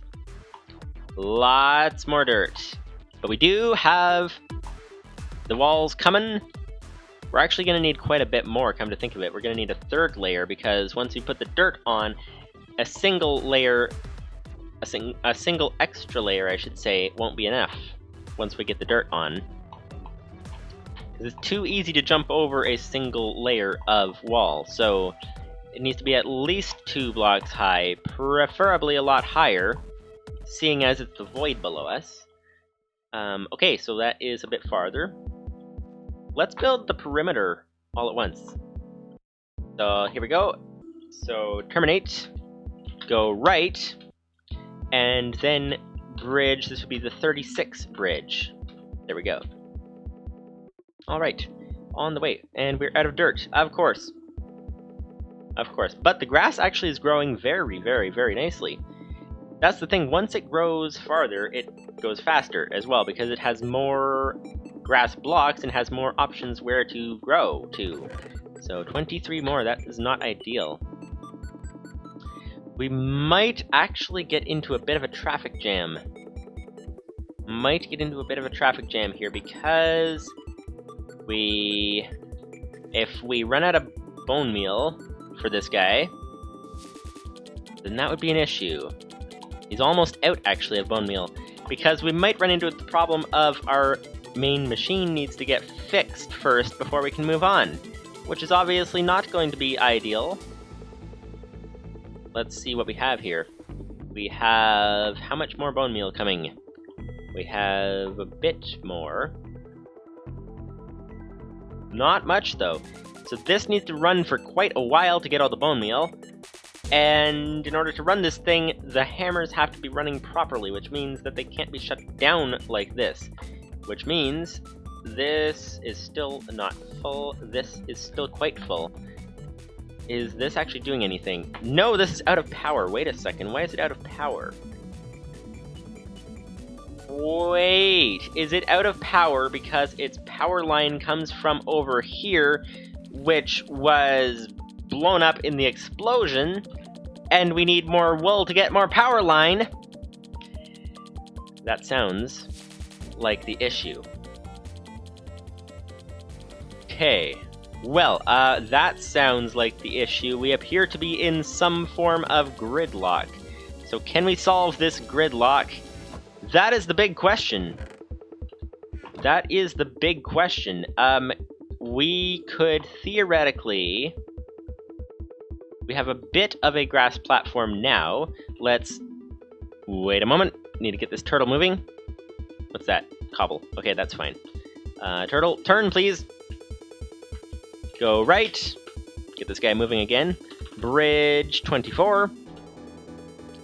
Lots more dirt. But we do have the walls coming. We're actually going to need quite a bit more, come to think of it. We're going to need a third layer because once we put the dirt on, a single layer, a single extra layer, I should say, won't be enough once we get the dirt on. It's too easy to jump over a single layer of wall, so it needs to be at least 2 blocks high, preferably a lot higher, seeing as it's the void below us. Okay, so that is a bit farther. Let's build the perimeter all at once. So here we go. So terminate, go right, and then bridge. This would be the 36 bridge. There we go. Alright, on the way. And we're out of dirt, of course. Of course. But the grass actually is growing very, very, very nicely. That's the thing, once it grows farther, it goes faster as well, because it has more grass blocks and has more options where to grow to. So 23 more, that is not ideal. We might actually get into a bit of a traffic jam. Might get into a bit of a traffic jam here, because if we run out of bone meal for this guy, then that would be an issue. He's almost out, actually, of bone meal, because we might run into the problem of our main machine needs to get fixed first before we can move on, which is obviously not going to be ideal. Let's see what we have here. We have how much more bone meal coming? We have a bit more. Not much, though. So this needs to run for quite a while to get all the bone meal. And in order to run this thing, the hammers have to be running properly, which means that they can't be shut down like this. Which means this is still not full. This is still quite full. Is this actually doing anything? No, this is out of power. Wait a second. Why is it out of power? Wait, is it out of power because its power line comes from over here, which was blown up in the explosion, and we need more wool to get more power line? That sounds like the issue. Okay, well, that sounds like the issue. We appear to be in some form of gridlock. So can we solve this gridlock? that is the big question. That is the big question. We could theoretically... We have a bit of a grass platform now. Let's... Wait a moment. Need to get this turtle moving. What's that? Cobble. Okay, that's fine. Turtle, turn, please. Go right. Get this guy moving again. Bridge 24.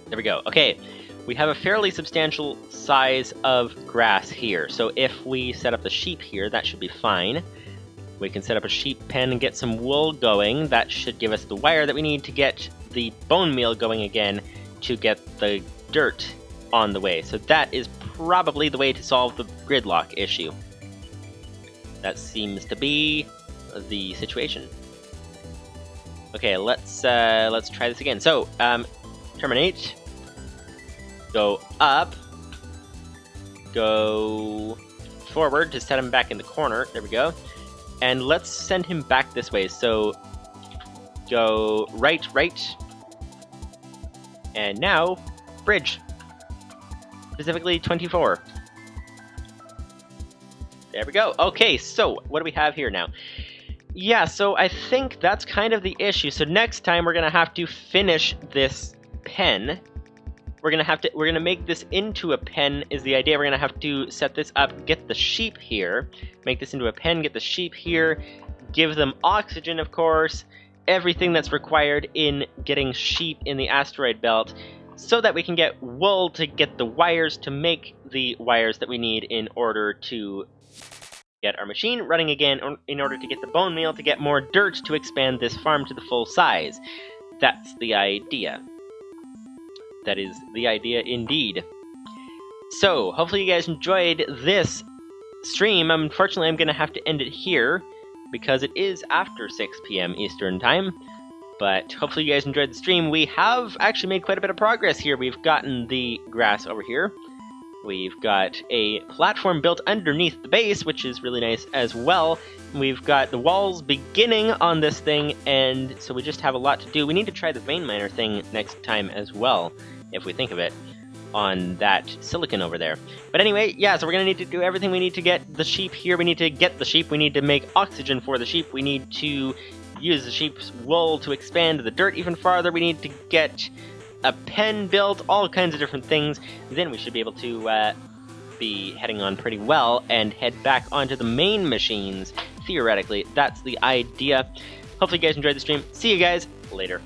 There we go. Okay, we have a fairly substantial size of grass here. So if we set up the sheep here, that should be fine. We can set up a sheep pen and get some wool going. That should give us the wire that we need to get the bone meal going again to get the dirt on the way. So that is probably the way to solve the gridlock issue. That seems to be the situation. Okay, let's try this again. So, terminate. Go up. Go forward to set him back in the corner. There we go. And let's send him back this way. So, go right, right. And now, bridge. Specifically 24. There we go. Okay, so what do we have here now? Yeah, so I think that's kind of the issue. So next time we're gonna have to finish this pen. We're gonna make this into a pen is the idea. We're gonna have to set this up, get the sheep here, make this into a pen, get the sheep here, give them oxygen, of course, everything that's required in getting sheep in the asteroid belt, so that we can get wool to get the wires to make the wires that we need in order to get our machine running again, in order to get the bone meal, to get more dirt to expand this farm to the full size. That's the idea. That is the idea indeed. So, hopefully you guys enjoyed this stream. Unfortunately, I'm going to have to end it here, because it is after 6 p.m. Eastern Time. But hopefully you guys enjoyed the stream. We have actually made quite a bit of progress here. We've gotten the grass over here. We've got a platform built underneath the base, which is really nice as well. We've got the walls beginning on this thing, and so we just have a lot to do. We need to try the vein miner thing next time as well, if we think of it, on that silicon over there. But anyway, yeah, so we're going to need to do everything we need to get the sheep here. We need to get the sheep. We need to make oxygen for the sheep. We need to use the sheep's wool to expand the dirt even farther. We need to get a pen built, all kinds of different things. Then we should be able to be heading on pretty well and head back onto the main machines, theoretically. That's the idea. Hopefully you guys enjoyed the stream. See you guys later.